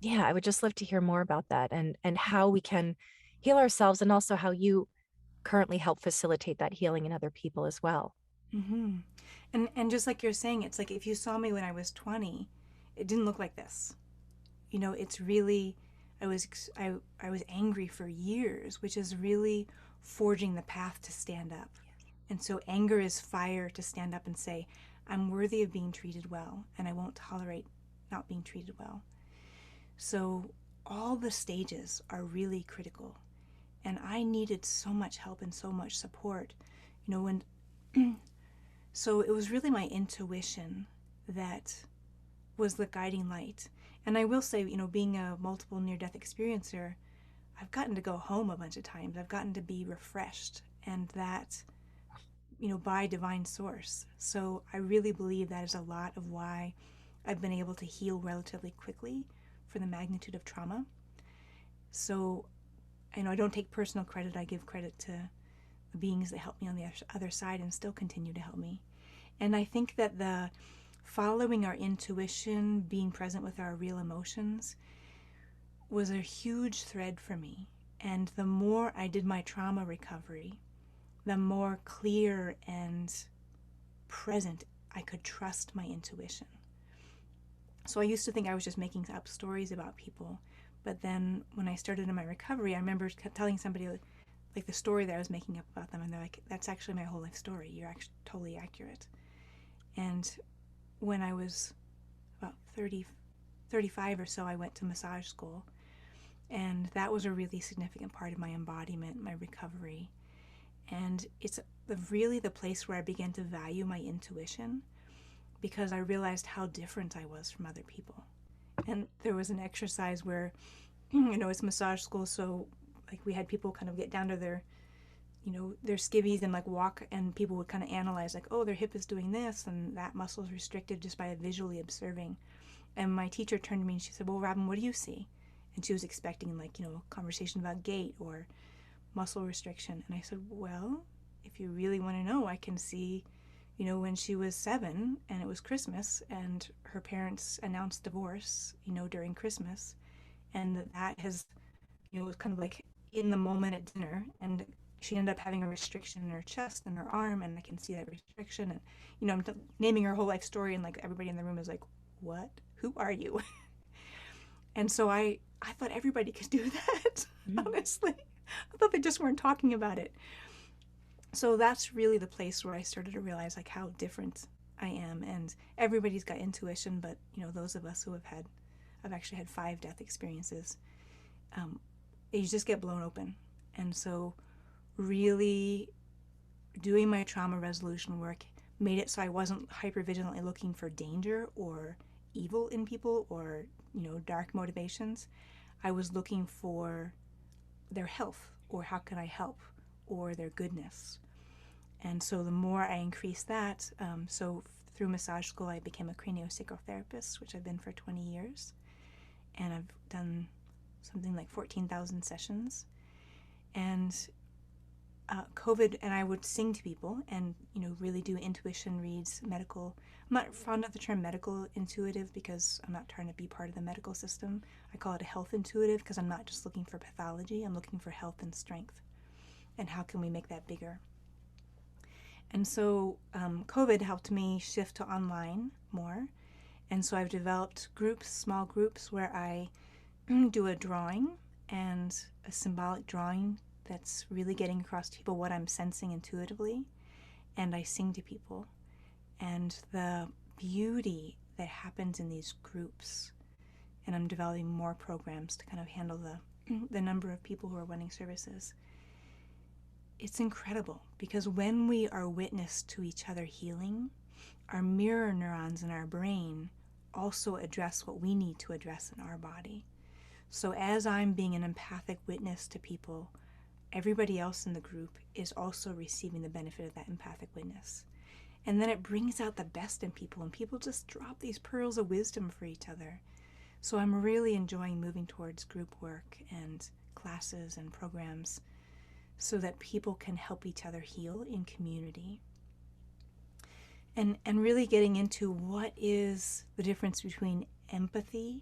yeah, I would just love to hear more about that, and how we can heal ourselves, and also how you currently help facilitate that healing in other people as well. Mhm. And just like you're saying, it's like if you saw me when I was 20, it didn't look like this. It's really, I was angry for years, which is really forging the path to stand up. And so anger is fire to stand up and say, I'm worthy of being treated well, and I won't tolerate not being treated well. So all the stages are really critical. And I needed so much help and so much support. When so it was really my intuition that was the guiding light. And I will say, being a multiple near death experiencer, I've gotten to go home a bunch of times. I've gotten to be refreshed, and that, by divine source. So I really believe that is a lot of why I've been able to heal relatively quickly for the magnitude of trauma. So, I don't take personal credit. I give credit to the beings that helped me on the other side and still continue to help me. And I think that the following our intuition, being present with our real emotions, was a huge thread for me. And the more I did my trauma recovery, the more clear and present I could trust my intuition. So I used to think I was just making up stories about people. But then when I started in my recovery, I remember telling somebody like the story that I was making up about them, and they're like, that's actually my whole life story. You're actually totally accurate. And when I was about 30, 35 or so, I went to massage school. And that was a really significant part of my embodiment, my recovery. And it's really the place where I began to value my intuition, because I realized how different I was from other people. And there was an exercise where, it's massage school, so like we had people kind of get down to their skivvies and like walk, and people would kind of analyze like, oh, their hip is doing this and that muscle is restricted, just by visually observing. And my teacher turned to me and she said, well, Robin, what do you see? And she was expecting like, a conversation about gait or muscle restriction. And I said, well, if you really want to know, I can see, when she was 7 and it was Christmas and her parents announced divorce, during Christmas. And that has, was kind of like in the moment at dinner. And she ended up having a restriction in her chest and her arm. And I can see that restriction. And, I'm naming her whole life story. And like everybody in the room is like, what? Who are you? And so I thought everybody could do that, honestly. I thought they just weren't talking about it. So that's really the place where I started to realize like how different I am. And everybody's got intuition, but those of us who I've actually had 5 death experiences, you just get blown open. And so really doing my trauma resolution work made it so I wasn't hypervigilantly looking for danger or evil in people or, dark motivations. I was looking for their health, or how can I help, or their goodness. And so the more I increased that, so through massage school, I became a craniosacral therapist, which I've been for 20 years. And I've done something like 14,000 sessions. And COVID, and I would sing to people and, really do intuition reads, medical. I'm not fond of the term medical intuitive because I'm not trying to be part of the medical system. I call it a health intuitive because I'm not just looking for pathology, I'm looking for health and strength. And how can we make that bigger? And so COVID helped me shift to online more. And so I've developed groups, small groups, where I do a drawing and a symbolic drawing that's really getting across to people what I'm sensing intuitively. And I sing to people. And the beauty that happens in these groups, and I'm developing more programs to kind of handle the number of people who are wanting services. It's incredible because when we are witness to each other healing, our mirror neurons in our brain also address what we need to address in our body. So as I'm being an empathic witness to people, everybody else in the group is also receiving the benefit of that empathic witness. And then it brings out the best in people, and people just drop these pearls of wisdom for each other. So I'm really enjoying moving towards group work and classes and programs so that people can help each other heal in community. And really getting into what is the difference between empathy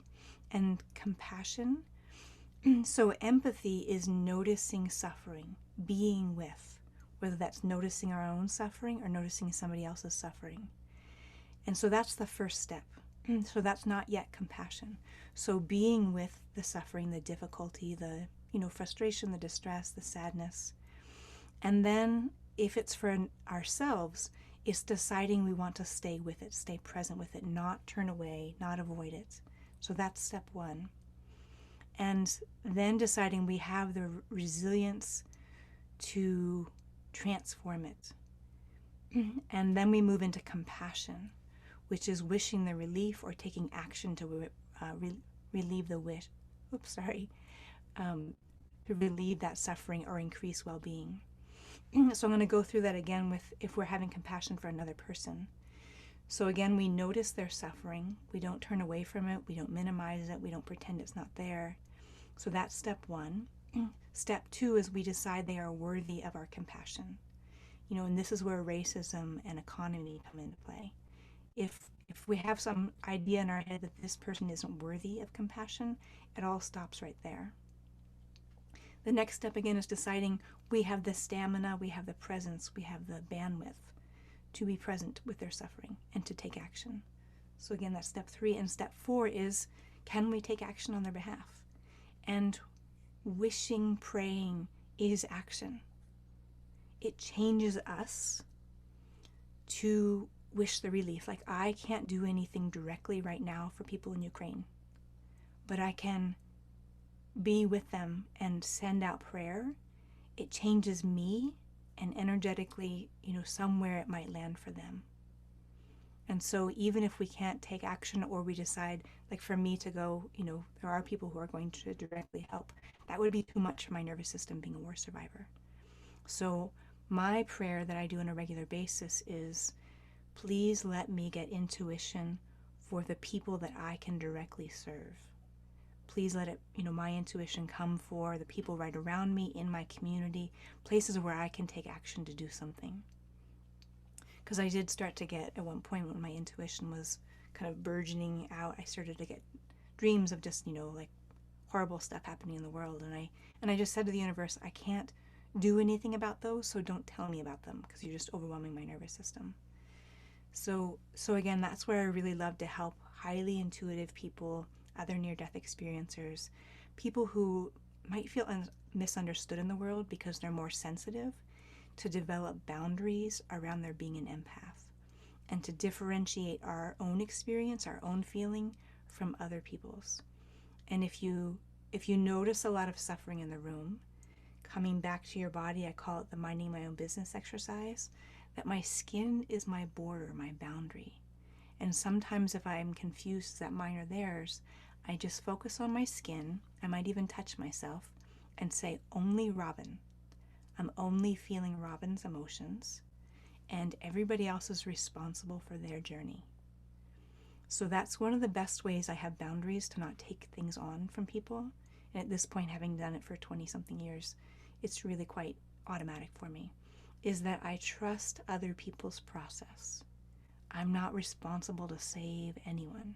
and compassion. So empathy is noticing suffering, being with, whether that's noticing our own suffering or noticing somebody else's suffering. And so that's the first step. So that's not yet compassion. So being with the suffering, the difficulty, the frustration, the distress, the sadness. And then if it's for ourselves, it's deciding we want to stay with it, stay present with it, not turn away, not avoid it. So that's step one. And then deciding we have the resilience to transform it. And then we move into compassion, which is wishing the relief or taking action to relieve the wish. To relieve that suffering or increase well-being. So I'm going to go through that again with if we're having compassion for another person. So again, we notice their suffering. We don't turn away from it. We don't minimize it. We don't pretend it's not there. So that's step one. Step two is we decide they are worthy of our compassion. And this is where racism and economy come into play. If we have some idea in our head that this person isn't worthy of compassion, it all stops right there. The next step again is deciding we have the stamina, we have the presence, we have the bandwidth to be present with their suffering and to take action. So again, that's step three. And step four is, can we take action on their behalf? And wishing, praying is action. It changes us to wish the relief. Like, I can't do anything directly right now for people in Ukraine, but I can be with them and send out prayer. It changes me, and energetically, somewhere it might land for them. And so even if we can't take action, or we decide, like for me to go, there are people who are going to directly help, that would be too much for my nervous system being a war survivor. So my prayer that I do on a regular basis is, please let me get intuition for the people that I can directly serve. Please let it, my intuition come for the people right around me, in my community, places where I can take action to do something. Because I did start to get, at one point when my intuition was kind of burgeoning out, I started to get dreams of just, like horrible stuff happening in the world. And I just said to the universe, I can't do anything about those, so don't tell me about them, because you're just overwhelming my nervous system. So again, that's where I really love to help highly intuitive people, other near-death experiencers, people who might feel misunderstood in the world because they're more sensitive, to develop boundaries around their being an empath, and to differentiate our own experience, our own feeling, from other people's. And if you notice a lot of suffering in the room, coming back to your body, I call it the minding my own business exercise, that my skin is my border, my boundary. And sometimes if I'm confused, is that mine or theirs, I just focus on my skin. I might even touch myself and say, only Robin. I'm only feeling Robin's emotions, and everybody else is responsible for their journey. So that's one of the best ways I have boundaries to not take things on from people. And at this point, having done it for 20-something years, it's really quite automatic for me, is that I trust other people's process. I'm not responsible to save anyone.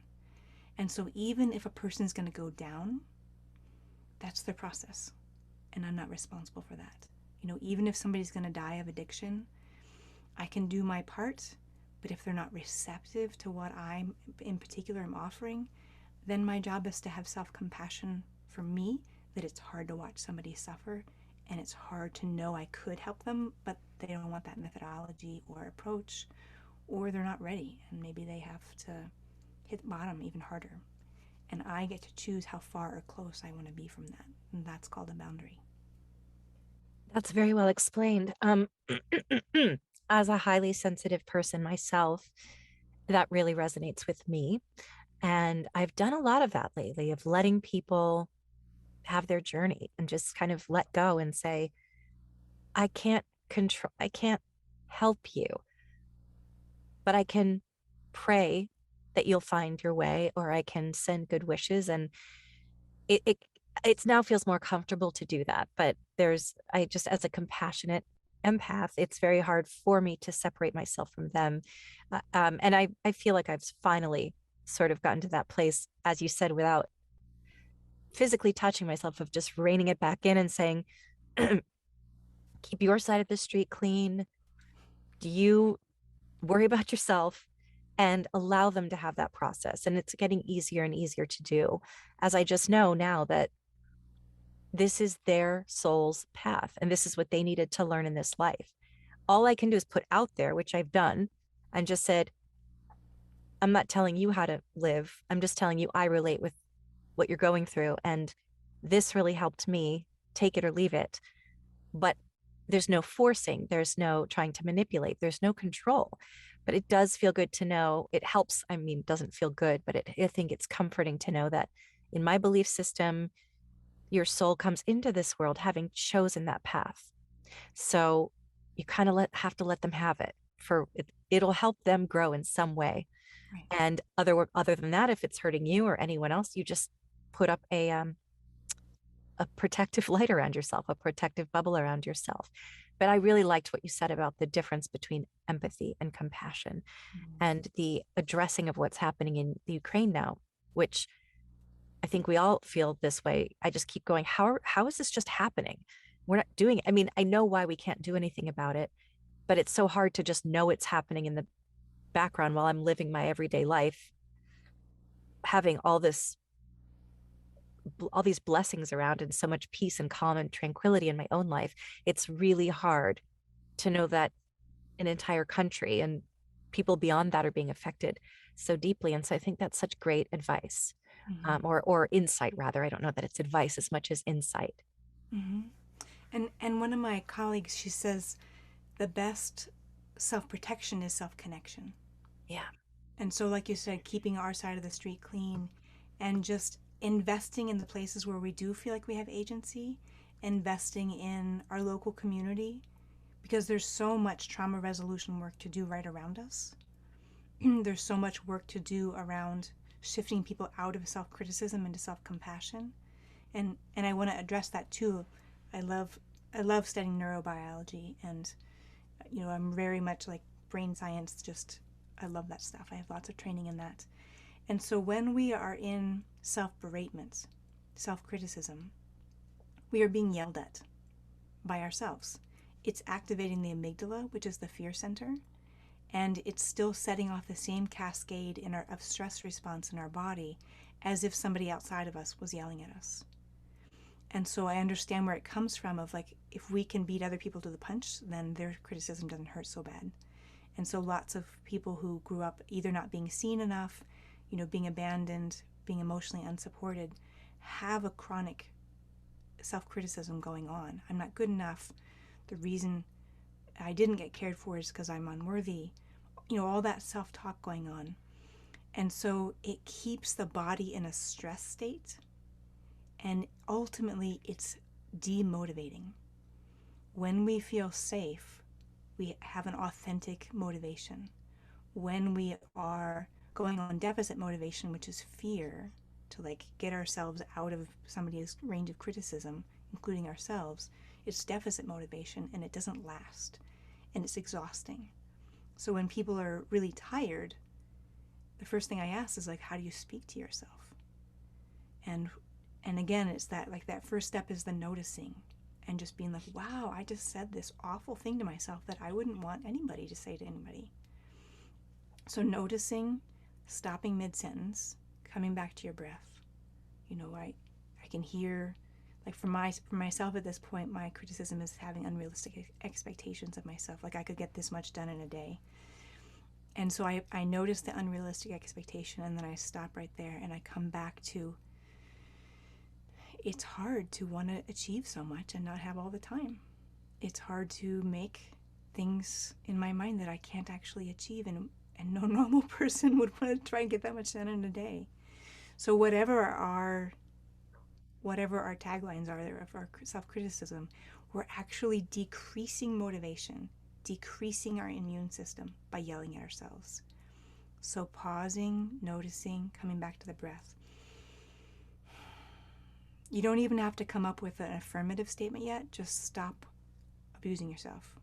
And so even if a person's going to go down, that's their process, and I'm not responsible for that. Even if somebody's going to die of addiction, I can do my part, but if they're not receptive to what in particular I'm offering, then my job is to have self-compassion for me, that it's hard to watch somebody suffer, and it's hard to know I could help them, but they don't want that methodology or approach, or they're not ready, and maybe they have to hit bottom even harder. And I get to choose how far or close I want to be from that, and that's called a boundary. That's very well explained. As a highly sensitive person myself, that really resonates with me. And I've done a lot of that lately, of letting people have their journey and just kind of let go and say, I can't help you, but I can pray that you'll find your way, or I can send good wishes. And it, it, it now feels more comfortable to do that. But I just, as a compassionate empath, it's very hard for me to separate myself from them. And I feel like I've finally sort of gotten to that place, as you said, without physically touching myself, of just reining it back in and saying, keep your side of the street clean. Do you worry about yourself and allow them to have that process? And it's getting easier and easier to do, as I just know now that this is their soul's path and this is what they needed to learn in this life. All I can do is put out there, which I've done, and just said, I'm not telling you how to live. I'm just telling you I relate with what you're going through. And this really helped me. Take it or leave it. But there's no forcing, there's no trying to manipulate, there's no control. But it does feel good to know. It helps. I mean, it doesn't feel good, but I think it's comforting to know that in my belief system, your soul comes into this world having chosen that path. So you kind of have to let them have it. It'll help them grow in some way. Right. And other than that, if it's hurting you or anyone else, you just put up a protective light around yourself, a protective bubble around yourself. But I really liked what you said about the difference between empathy and compassion, Mm. and the addressing of what's happening in the Ukraine now, which I think we all feel this way. I just keep going, how is this just happening? We're not doing it. I mean, I know why we can't do anything about it, but it's so hard to just know it's happening in the background while I'm living my everyday life, having all these blessings around and so much peace and calm and tranquility in my own life. It's really hard to know that an entire country and people beyond that are being affected so deeply. And so I think that's such great advice, Mm-hmm. or insight, rather. I don't know that it's advice as much as insight. Mm-hmm. And one of my colleagues, she says the best self protection is self connection. Yeah. And so, like you said, keeping our side of the street clean and just investing in the places where we do feel like we have agency, investing in our local community, because there's so much trauma resolution work to do right around us. There's so much work to do around shifting people out of self criticism into self compassion. And I want to address that too. I love I love studying neurobiology, and I'm very much like brain science. Just I love that stuff. I have lots of training in that. And so when we are in self beratement, self criticism, we are being yelled at by ourselves. It's activating the amygdala, which is the fear center, and it's still setting off the same cascade of stress response in our body as if somebody outside of us was yelling at us. And so I understand where it comes from, of like, if we can beat other people to the punch, then their criticism doesn't hurt so bad. And so lots of people who grew up either not being seen enough, being abandoned, being emotionally unsupported, have a chronic self-criticism going on. I'm not good enough. The reason I didn't get cared for is because I'm unworthy. All that self-talk going on. And so it keeps the body in a stress state, and ultimately it's demotivating. When we feel safe, we have an authentic motivation. When we are going on deficit motivation, which is fear, to like get ourselves out of somebody's range of criticism, including ourselves, it's deficit motivation, and it doesn't last, and it's exhausting. So when people are really tired, the first thing I ask is like, how do you speak to yourself? And again, it's that first step is the noticing, and just being like, wow, I just said this awful thing to myself that I wouldn't want anybody to say to anybody. So noticing, stopping mid-sentence, coming back to your breath. I can hear Like for myself at this point, my criticism is having unrealistic expectations of myself. Like I could get this much done in a day. And so I notice the unrealistic expectation, and then I stop right there and I come back to, it's hard to want to achieve so much and not have all the time. It's hard to make things in my mind that I can't actually achieve, and no normal person would want to try and get that much done in a day. So whatever our taglines are there of our self-criticism, we're actually decreasing motivation, decreasing our immune system by yelling at ourselves. So pausing, noticing, coming back to the breath. You don't even have to come up with an affirmative statement yet. Just stop abusing yourself.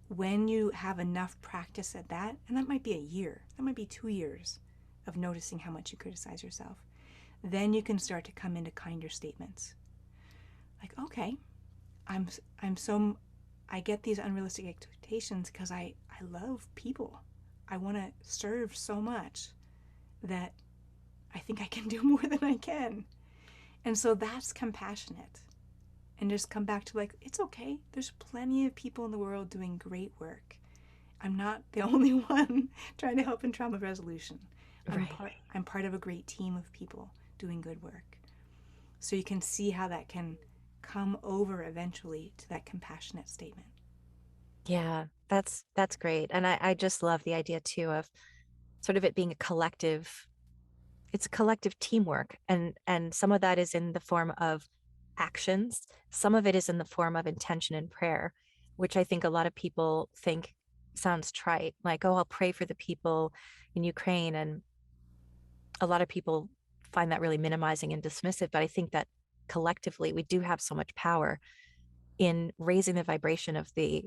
When you have enough practice at that, and that might be a year, that might be 2 years of noticing how much you criticize yourself, then you can start to come into kinder statements. Like, okay, I'm so, I get these unrealistic expectations because I love people. I want to serve so much that I think I can do more than I can. And so that's compassionate. And just come back to like, it's okay. There's plenty of people in the world doing great work. I'm not the only one trying to help in trauma resolution. Right. I'm part of a great team of people doing good work. So you can see how that can come over eventually to that compassionate statement. Yeah, that's great. And I just love the idea too of sort of it being a collective, it's a collective teamwork. And some of that is in the form of actions. Some of it is in the form of intention and prayer, which I think a lot of people think sounds trite, like, oh, I'll pray for the people in Ukraine. And a lot of people find that really minimizing and dismissive. But I think that collectively we do have so much power in raising the vibration of the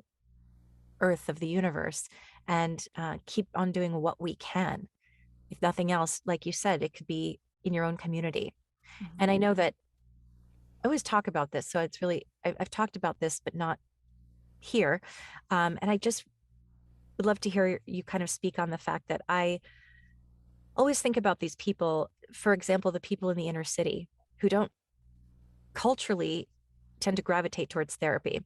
earth, of the universe, and keep on doing what we can. If nothing else, like you said, it could be in your own community. Mm-hmm. And I know that I always talk about this. So it's really, I've talked about this, but not here. And I just would love to hear you kind of speak on the fact that I always think about these people, for example, the people in the inner city who don't culturally tend to gravitate towards therapy,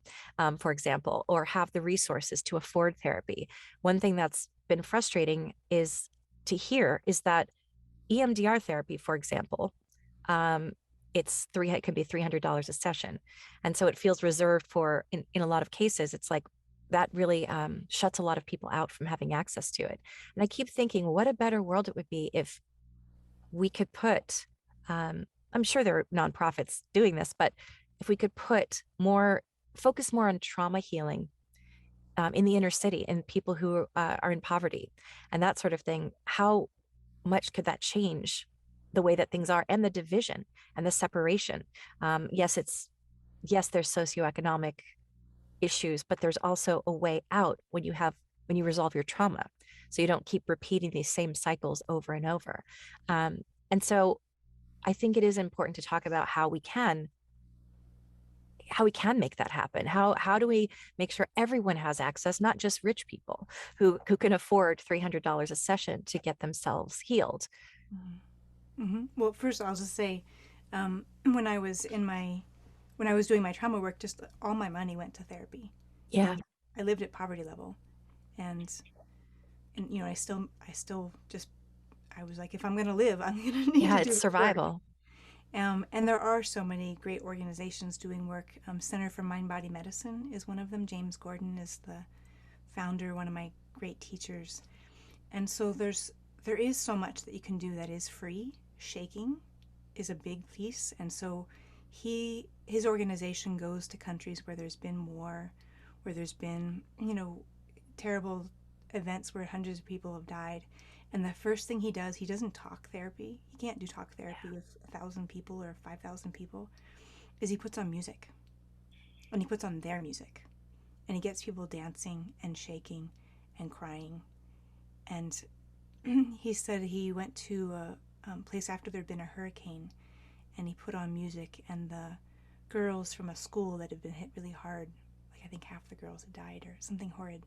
for example, or have the resources to afford therapy. One thing that's been frustrating is to hear is that EMDR therapy, for example, um, it can be $300 a session, and so it feels reserved for in a lot of cases. It's like that really shuts a lot of people out from having access to it. And I keep thinking, what a better world it would be if we could put. I'm sure there are nonprofits doing this, but if we could put more focus more on trauma healing in the inner city and people who are in poverty and that sort of thing, how much could that change the way that things are and the division and the separation? Yes, there's socioeconomic issues, but there's also a way out when you resolve your trauma, so you don't keep repeating these same cycles over and over. Um, and so I think it is important to talk about how we can make that happen. How do we make sure everyone has access, not just rich people who can afford $300 a session to get themselves healed? Mm-hmm. Mm-hmm. Well, first I'll just say, when I was doing my trauma work, just all my money went to therapy. Yeah. I lived at poverty level, and I still just, I was like, if I'm gonna live, I'm gonna need Yeah, to it's do this work. survival. And there are so many great organizations doing work. Center for Mind Body Medicine is one of them. James Gordon is the founder, one of my great teachers. And so there is so much that you can do that is free. Shaking is a big piece, and so his organization goes to countries where there's been war, where there's been terrible events where hundreds of people have died. And the first thing he does, he doesn't talk therapy. He can't do talk therapy with 1,000 people or 5,000 people. Is he puts on music, and he puts on their music, and he gets people dancing and shaking and crying. And he said he went to a place after there'd been a hurricane, and he put on music, and the girls from a school that had been hit really hard, like I think half the girls had died or something horrid,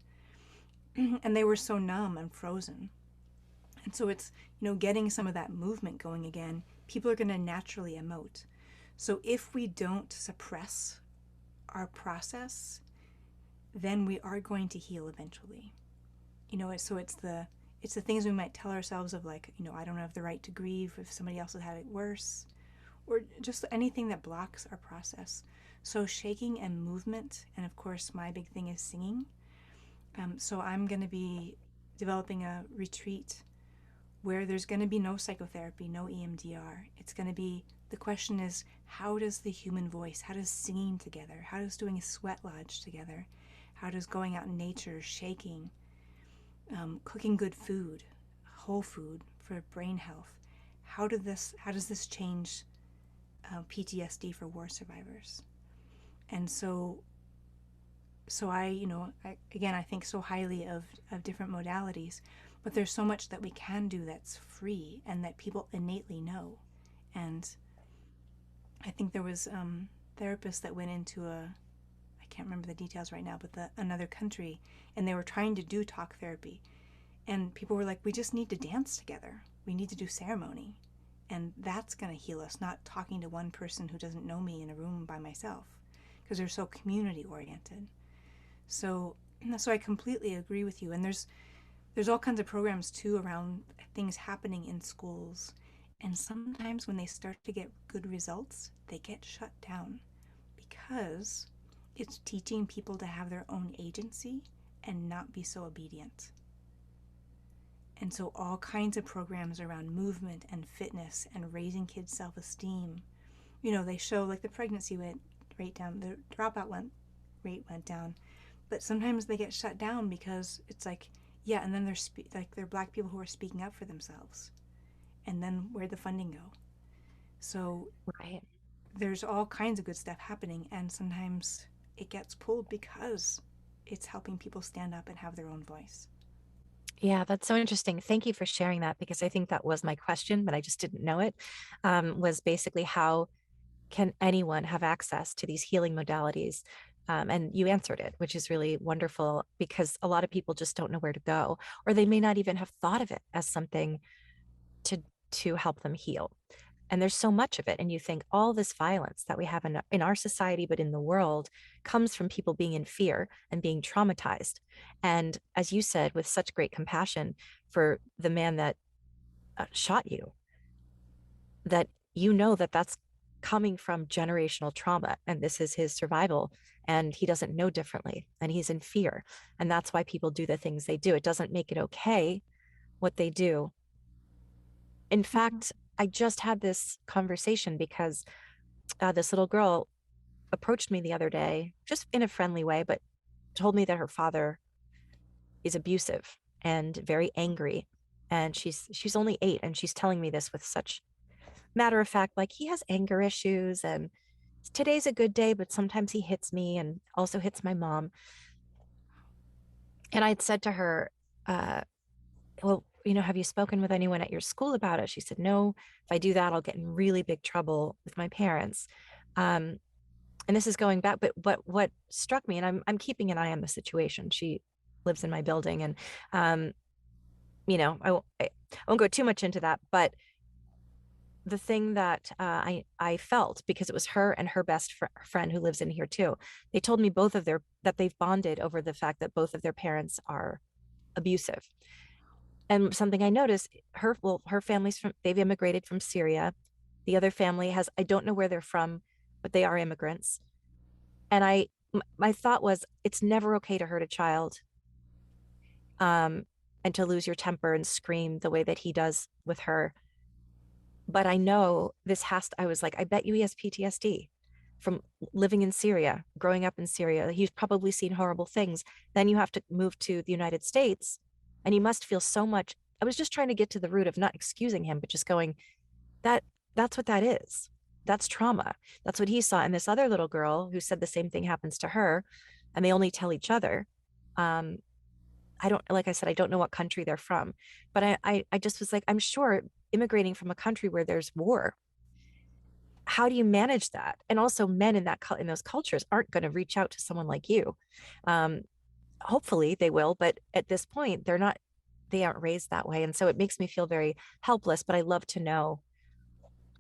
and they were so numb and frozen. And so it's, getting some of that movement going again. People are going to naturally emote. So if we don't suppress our process, then we are going to heal eventually. So it's the things we might tell ourselves of, like, I don't have the right to grieve if somebody else has had it worse, or just anything that blocks our process. So shaking and movement, and of course my big thing is singing. So I'm going to be developing a retreat where there's going to be no psychotherapy, no EMDR. It's going to be, the question is, how does the human voice, how does singing together, how does doing a sweat lodge together, how does going out in nature, shaking, cooking good food, whole food for brain health, how does this change PTSD for war survivors? And so I think so highly of different modalities, but there's so much that we can do that's free and that people innately know. And I think there was therapists that went into I can't remember the details right now, but another country, and they were trying to do talk therapy. And people were like, we just need to dance together. We need to do ceremony. And that's going to heal us, not talking to one person who doesn't know me in a room by myself, because they're so community oriented. So I completely agree with you. And there's all kinds of programs too around things happening in schools. And sometimes when they start to get good results, they get shut down because it's teaching people to have their own agency and not be so obedient. And so all kinds of programs around movement and fitness and raising kids' self-esteem, they show, like, the pregnancy rate down, the rate went down, but sometimes they get shut down because it's like, yeah, and then they're black people who are speaking up for themselves, and then where'd the funding go? So Right. there's all kinds of good stuff happening, and sometimes it gets pulled because it's helping people stand up and have their own voice. Yeah, that's so interesting. Thank you for sharing that because I think that was my question, but I just didn't know it. Was basically how can anyone have access to these healing modalities? And you answered it, which is really wonderful because a lot of people just don't know where to go, or they may not even have thought of it as something to help them heal. And there's so much of it, and you think all this violence that we have in our society, but in the world, comes from people being in fear and being traumatized. And as you said, with such great compassion for the man that shot you, that that that's coming from generational trauma and this is his survival, and he doesn't know differently and he's in fear, and that's why people do the things they do. It doesn't make it okay what they do. In Mm-hmm. fact, I just had this conversation because this little girl approached me the other day just in a friendly way, but told me that her father is abusive and very angry, and she's only 8, and she's telling me this with such matter of fact, like, he has anger issues, and today's a good day, but sometimes he hits me and also hits my mom. And I had said to her, well, have you spoken with anyone at your school about it? She said, no, if I do that, I'll get in really big trouble with my parents. Um, and this is going back, but what struck me, and I'm keeping an eye on the situation. She lives in my building, and um, I won't go too much into that, but the thing that I felt, because it was her and her best friend who lives in here too. They told me that they've bonded over the fact that both of their parents are abusive. And something I noticed, her family's they've immigrated from Syria. The other family I don't know where they're from, but they are immigrants. And my thought was, it's never okay to hurt a child, um, and to lose your temper and scream the way that he does with her. But I know I was like, I bet you he has PTSD from living in Syria, growing up in Syria. He's probably seen horrible things. Then you have to move to the United States, and you must feel so much. I was just trying to get to the root of not excusing him, but just going, that that's what that is. That's trauma. That's what he saw. And this other little girl who said the same thing happens to her, and they only tell each other. Um, I don't, like I said, I don't know what country they're from, but I just was like, I'm sure immigrating from a country where there's war, how do you manage that? And also, men in those cultures aren't going to reach out to someone like you. Um, Hopefully they will, but at this point, they aren't raised that way. And so it makes me feel very helpless, but I love to know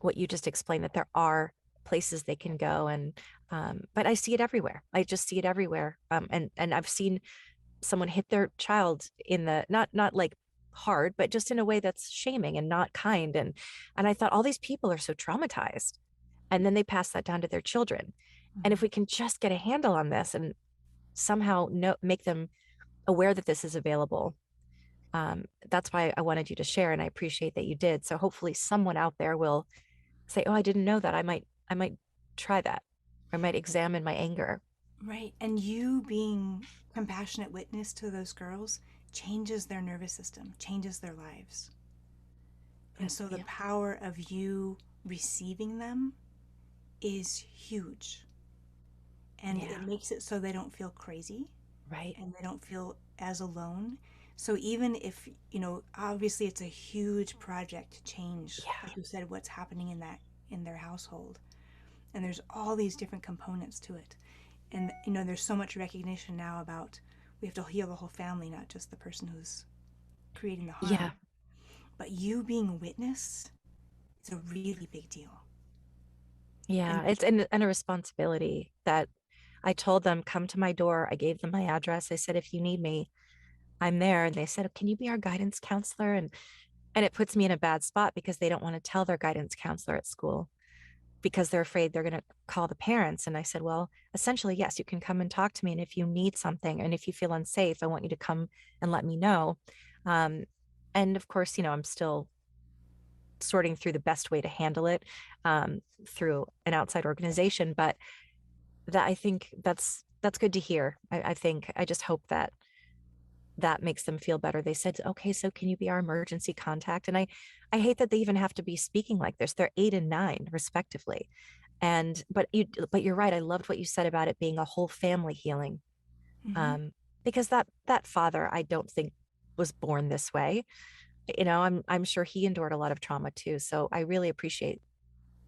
what you just explained, that there are places they can go. And but I see it everywhere. I just see it everywhere. And I've seen someone hit their child in the not like hard, but just in a way that's shaming and not kind. And I thought all these people are so traumatized, and then they pass that down to their children. And if Mhm. we can just get a handle on this and somehow make them aware that this is available, that's why I wanted you to share, and I appreciate that you did. So hopefully someone out there will say, oh, I didn't know that. I might try that. I might examine my anger. Right. And you being compassionate witness to those girls changes their nervous system, changes their lives. And so the Yeah. power of you receiving them is huge. And it Yeah. makes it so they don't feel crazy Right. and they don't feel as alone. So even if, obviously it's a huge project to change, Yeah. like you said, what's happening in their household. And there's all these different components to it. And there's so much recognition now about we have to heal the whole family, not just the person who's creating the harm. Yeah. But you being a witness is a really big deal. Yeah. And And a responsibility that I told them, come to my door. I gave them my address. I said, if you need me, I'm there. And they said, can you be our guidance counselor? And it puts me in a bad spot because they don't want to tell their guidance counselor at school because they're afraid they're going to call the parents. And I said, well, essentially, yes, you can come and talk to me. And if you need something and if you feel unsafe, I want you to come and let me know. Um, and of course, I'm still sorting through the best way to handle it through an outside organization. But that I think that's good to hear. I think I just hope that that makes them feel better. They said, okay, so can you be our emergency contact? And I hate that they even have to be speaking like this. They're 8 and 9 respectively. And but you're right. I loved what you said about it being a whole family healing. mhm. Um, because that father, I don't think was born this way. I'm sure he endured a lot of trauma too. So I really appreciate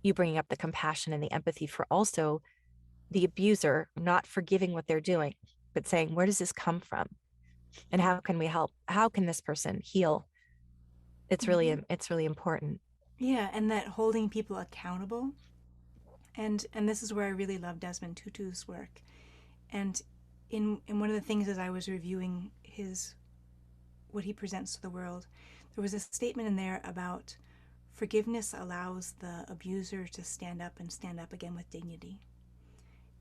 you bringing up the compassion and the empathy for also the abuser not forgiving what they're doing, but saying, where does this come from? And how can we help? How can this person heal? Mhm. It's really important. Yeah, and that holding people accountable. And this is where I really love Desmond Tutu's work. And in one of the things as I was reviewing his what he presents to the world, there was a statement in there about forgiveness allows the abuser to stand up and stand up again with dignity.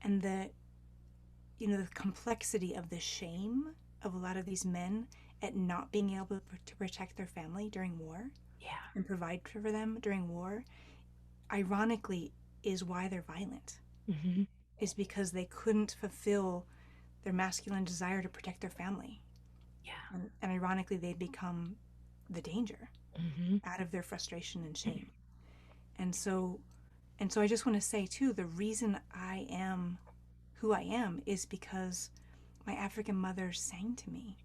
And the complexity of the shame of a lot of these men at not being able to protect their family during war Yeah. and provide for them during war, ironically, is why they're violent, Hmm. is because they couldn't fulfill their masculine desire to protect their family. Yeah. And ironically, they become the danger Hmm. out of their frustration and shame. And so I just want to say too, the reason I am who I am is because my African mother sang to me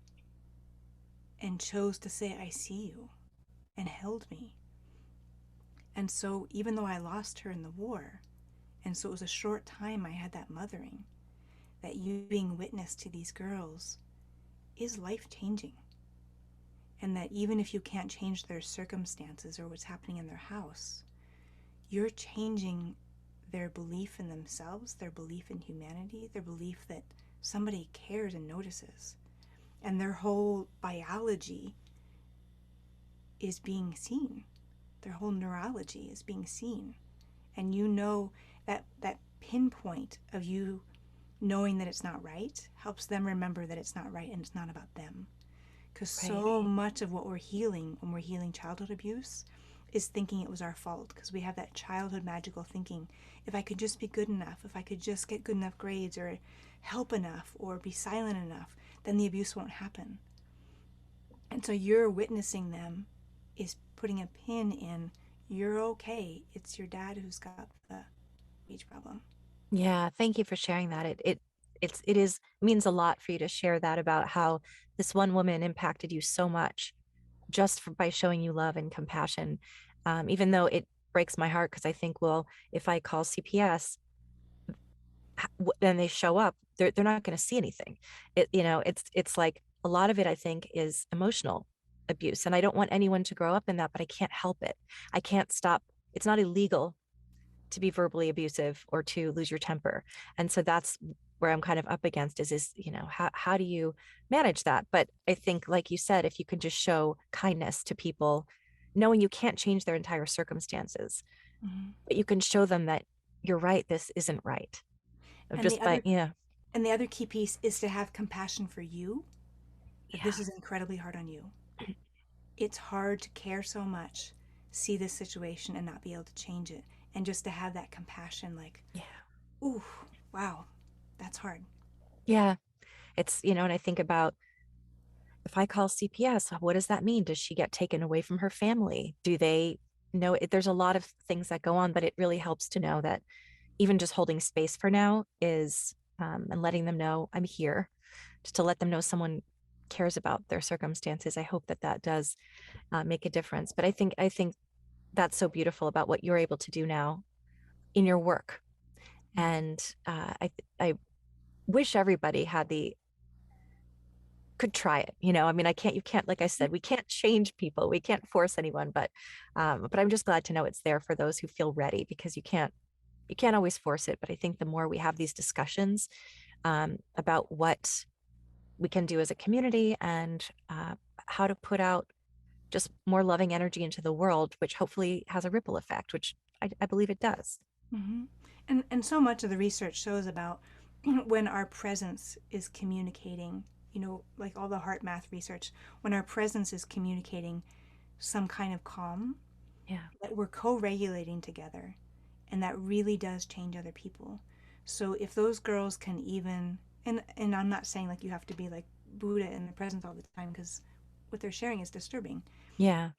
and chose to say I see you and held me. And so even though I lost her in the war, and so it was a short time I had that mothering, that you being witness to these girls is life changing. And that even if you can't change their circumstances or what's happening in their house, you're changing their belief in themselves, their belief in humanity, their belief that somebody cares and notices. And their whole biology is being seen. Their whole neurology is being seen. And that pinpoint of you knowing that it's not right helps them remember that it's not right and it's not about them. Because Right. so much of what we're healing when we're healing childhood abuse is thinking it was our fault, because we have that childhood magical thinking, if I could just be good enough, if I could just get good enough grades or help enough or be silent enough, then the abuse won't happen. And so you're witnessing them is putting a pin in, you're okay, it's your dad who's got the speech problem. Yeah. Thank you for sharing that. It means a lot for you to share that about how this one woman impacted you so much just by showing you love and compassion. Even though it breaks my heart because I think, well, if I call CPS, then they show up, they're not going to see anything. It's like a lot of it I think is emotional abuse, and I don't want anyone to grow up in that, but I can't help it. I can't stop. It's not illegal to be verbally abusive or to lose your temper. And so that's where I'm kind of up against is, how do you manage that? But I think, like you said, if you can just show kindness to people, knowing you can't change their entire circumstances, Mhm. but you can show them that you're right, this isn't right. And Just the by, other and the other key piece is to have compassion for you, that this yeah, is incredibly hard on you. It's hard to care so much, see this situation and not be able to change it, and just to have that compassion, like, yeah, ooh, wow, that's hard. yeah. And I think about, if I call CPS, what does that mean? Does she get taken away from her family? Do they know it? There's a lot of things that go on, but it really helps to know that even just holding space for now is, and letting them know I'm here, just to let them know someone cares about their circumstances. I hope that that does make a difference. But I think that's so beautiful about what you're able to do now in your work. Mm. And I wish everybody had the could try it. I mean, you can't, like I said, we can't change people. We can't force anyone, but I'm just glad to know it's there for those who feel ready, because you can't always force it. But I think the more we have these discussions about what we can do as a community, and how to put out just more loving energy into the world, which hopefully has a ripple effect, which I believe it does. Hmm. And so much of the research shows about when our presence is communicating, like all the heart math research, when our presence is communicating some kind of calm, Yeah. that we're co-regulating together, and that really does change other people. So if those girls can even, and I'm not saying like you have to be like Buddha in the presence all the time, because what they're sharing is disturbing. Yeah.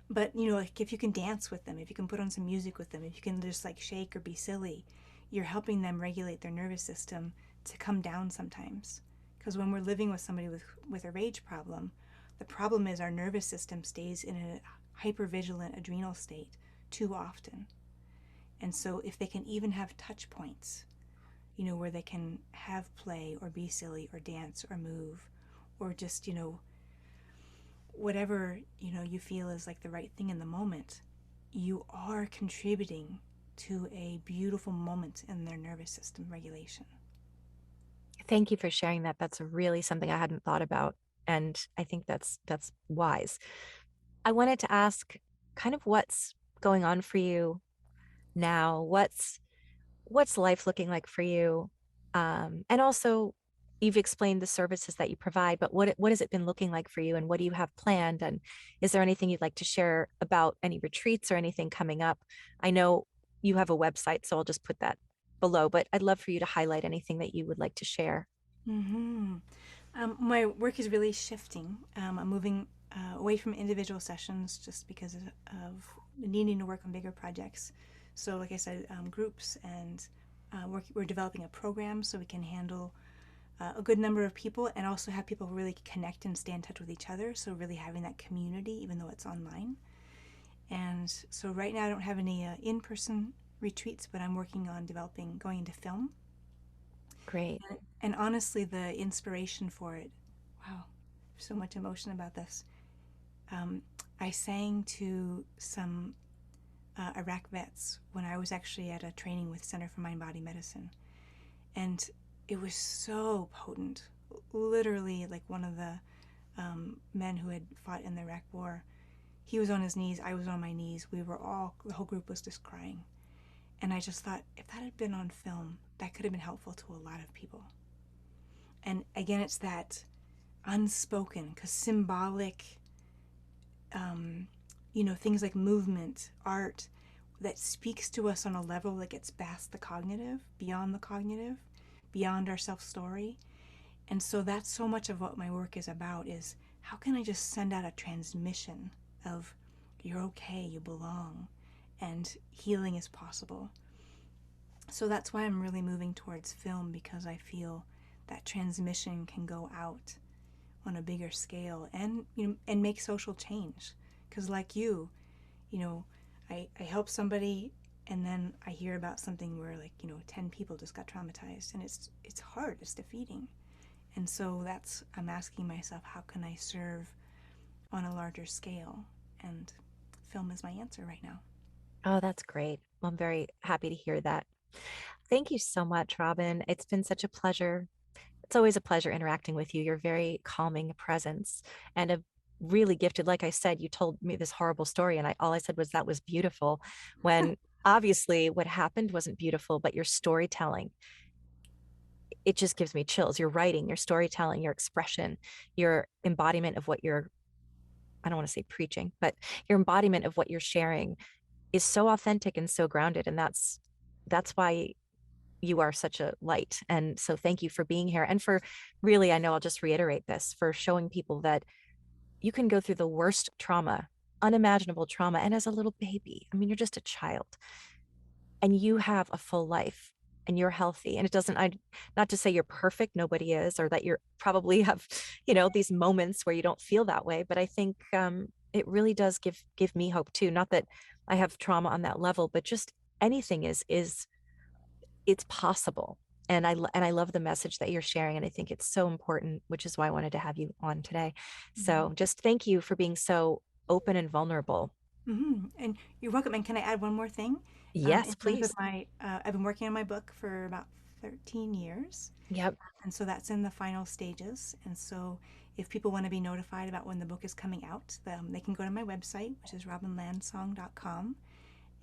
But like if you can dance with them, if you can put on some music with them, if you can just like shake or be silly, you're helping them regulate their nervous system to come down sometimes. Because when we're living with somebody with a rage problem, the problem is our nervous system stays in a hypervigilant adrenal state too often. And so if they can even have touch points, where they can have play or be silly or dance or move, or just, whatever you feel is like the right thing in the moment, you are contributing to a beautiful moment in their nervous system regulation. Thank you for sharing that. That's really something I hadn't thought about. And I think that's wise. I wanted to ask kind of what's going on for you now. What's life looking like for you? And also, you've explained the services that you provide, but what has it been looking like for you, and what do you have planned? And is there anything you'd like to share about any retreats or anything coming up? I know you have a website, so I'll just put that below, but I'd love for you to highlight anything that you would like to share. Mm-hmm. My work is really shifting. I'm moving away from individual sessions just because of needing to work on bigger projects. So, like I said, groups, and we're developing a program so we can handle a good number of people and also have people really connect and stay in touch with each other. So, really having that community, even though it's online. And so, right now, I don't have any in person retreats, but I'm working on going into film. Great. And honestly, the inspiration for it, wow, so much emotion about this. Um, I sang to some Iraq vets when I was actually at a training with Center for Mind Body Medicine. And it was so potent. Literally, like one of the men who had fought in the Iraq War, he was on his knees, I was on my knees. The whole group was just crying. And I just thought, if that had been on film, that could have been helpful to a lot of people. And again, it's that unspoken, because symbolic, um, things like movement, art, that speaks to us on a level that gets past the cognitive, beyond our self story. And so that's so much of what my work is about, is how can I just send out a transmission of you're okay, you belong, and healing is possible. So that's why I'm really moving towards film, because I feel that transmission can go out on a bigger scale, and and make social change. Because like you know I help somebody, and then I hear about something where, like, 10 people just got traumatized, and it's hard, it's defeating. And so that's, I'm asking myself, how can I serve on a larger scale? And film is my answer right now. Oh, that's great. Well, I'm very happy to hear that. Thank you so much, Robin. It's been such a pleasure. It's always a pleasure interacting with you. You're very calming presence and a really gifted. Like I said, you told me this horrible story, and all I said was that was beautiful. When obviously what happened wasn't beautiful, but your storytelling, it just gives me chills. Your writing, your storytelling, your expression, your embodiment of what you're, I don't want to say preaching, but your embodiment of what you're sharing is so authentic and so grounded. And that's why you are such a light. And so thank you for being here. And for really, I know I'll just reiterate this, for showing people that you can go through the worst trauma, unimaginable trauma. And as a little baby, I mean, you're just a child and you have a full life and you're healthy. And it doesn't, not to say you're perfect, nobody is, or that you're probably have, these moments where you don't feel that way. But I think it really does give me hope too. Not that I have trauma on that level, but just anything is it's possible. And I love the message that you're sharing, and I think it's so important, which is why I wanted to have you on today. Mm-hmm. So just thank you for being so open and vulnerable. Mm-hmm. And you're welcome. And can I add one more thing? Yes, In terms of please. I've been working on my book for about 13 years. Yep. And so that's in the final stages. And so if people want to be notified about when the book is coming out, they can go to my website, which is robinlandsong.com,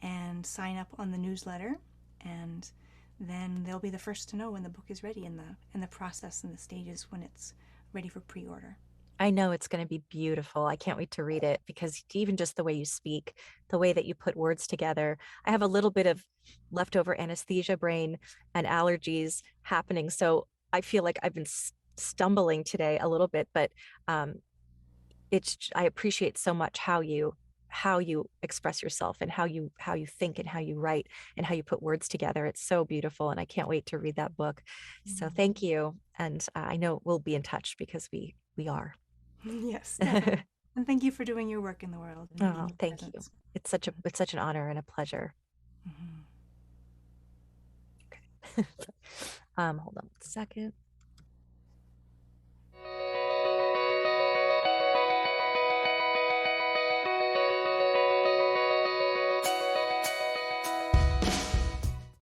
and sign up on the newsletter. And then they'll be the first to know when the book is ready in the process and the stages when it's ready for pre-order. I know it's going to be beautiful. I can't wait to read it because even just the way you speak, the way that you put words together. I have a little bit of leftover anesthesia brain and allergies happening. So I feel like I've been stumbling today a little bit, but um, I appreciate so much how you express yourself and how you think and how you write and how you put words together. It's so beautiful, and I can't wait to read that book. So Mm. thank you, and I know we'll be in touch because we are. Yes, definitely. And thank you for doing your work in the world and being Oh, your thank you. presence. It's such an honor and a pleasure. Mhm. Hold on a second.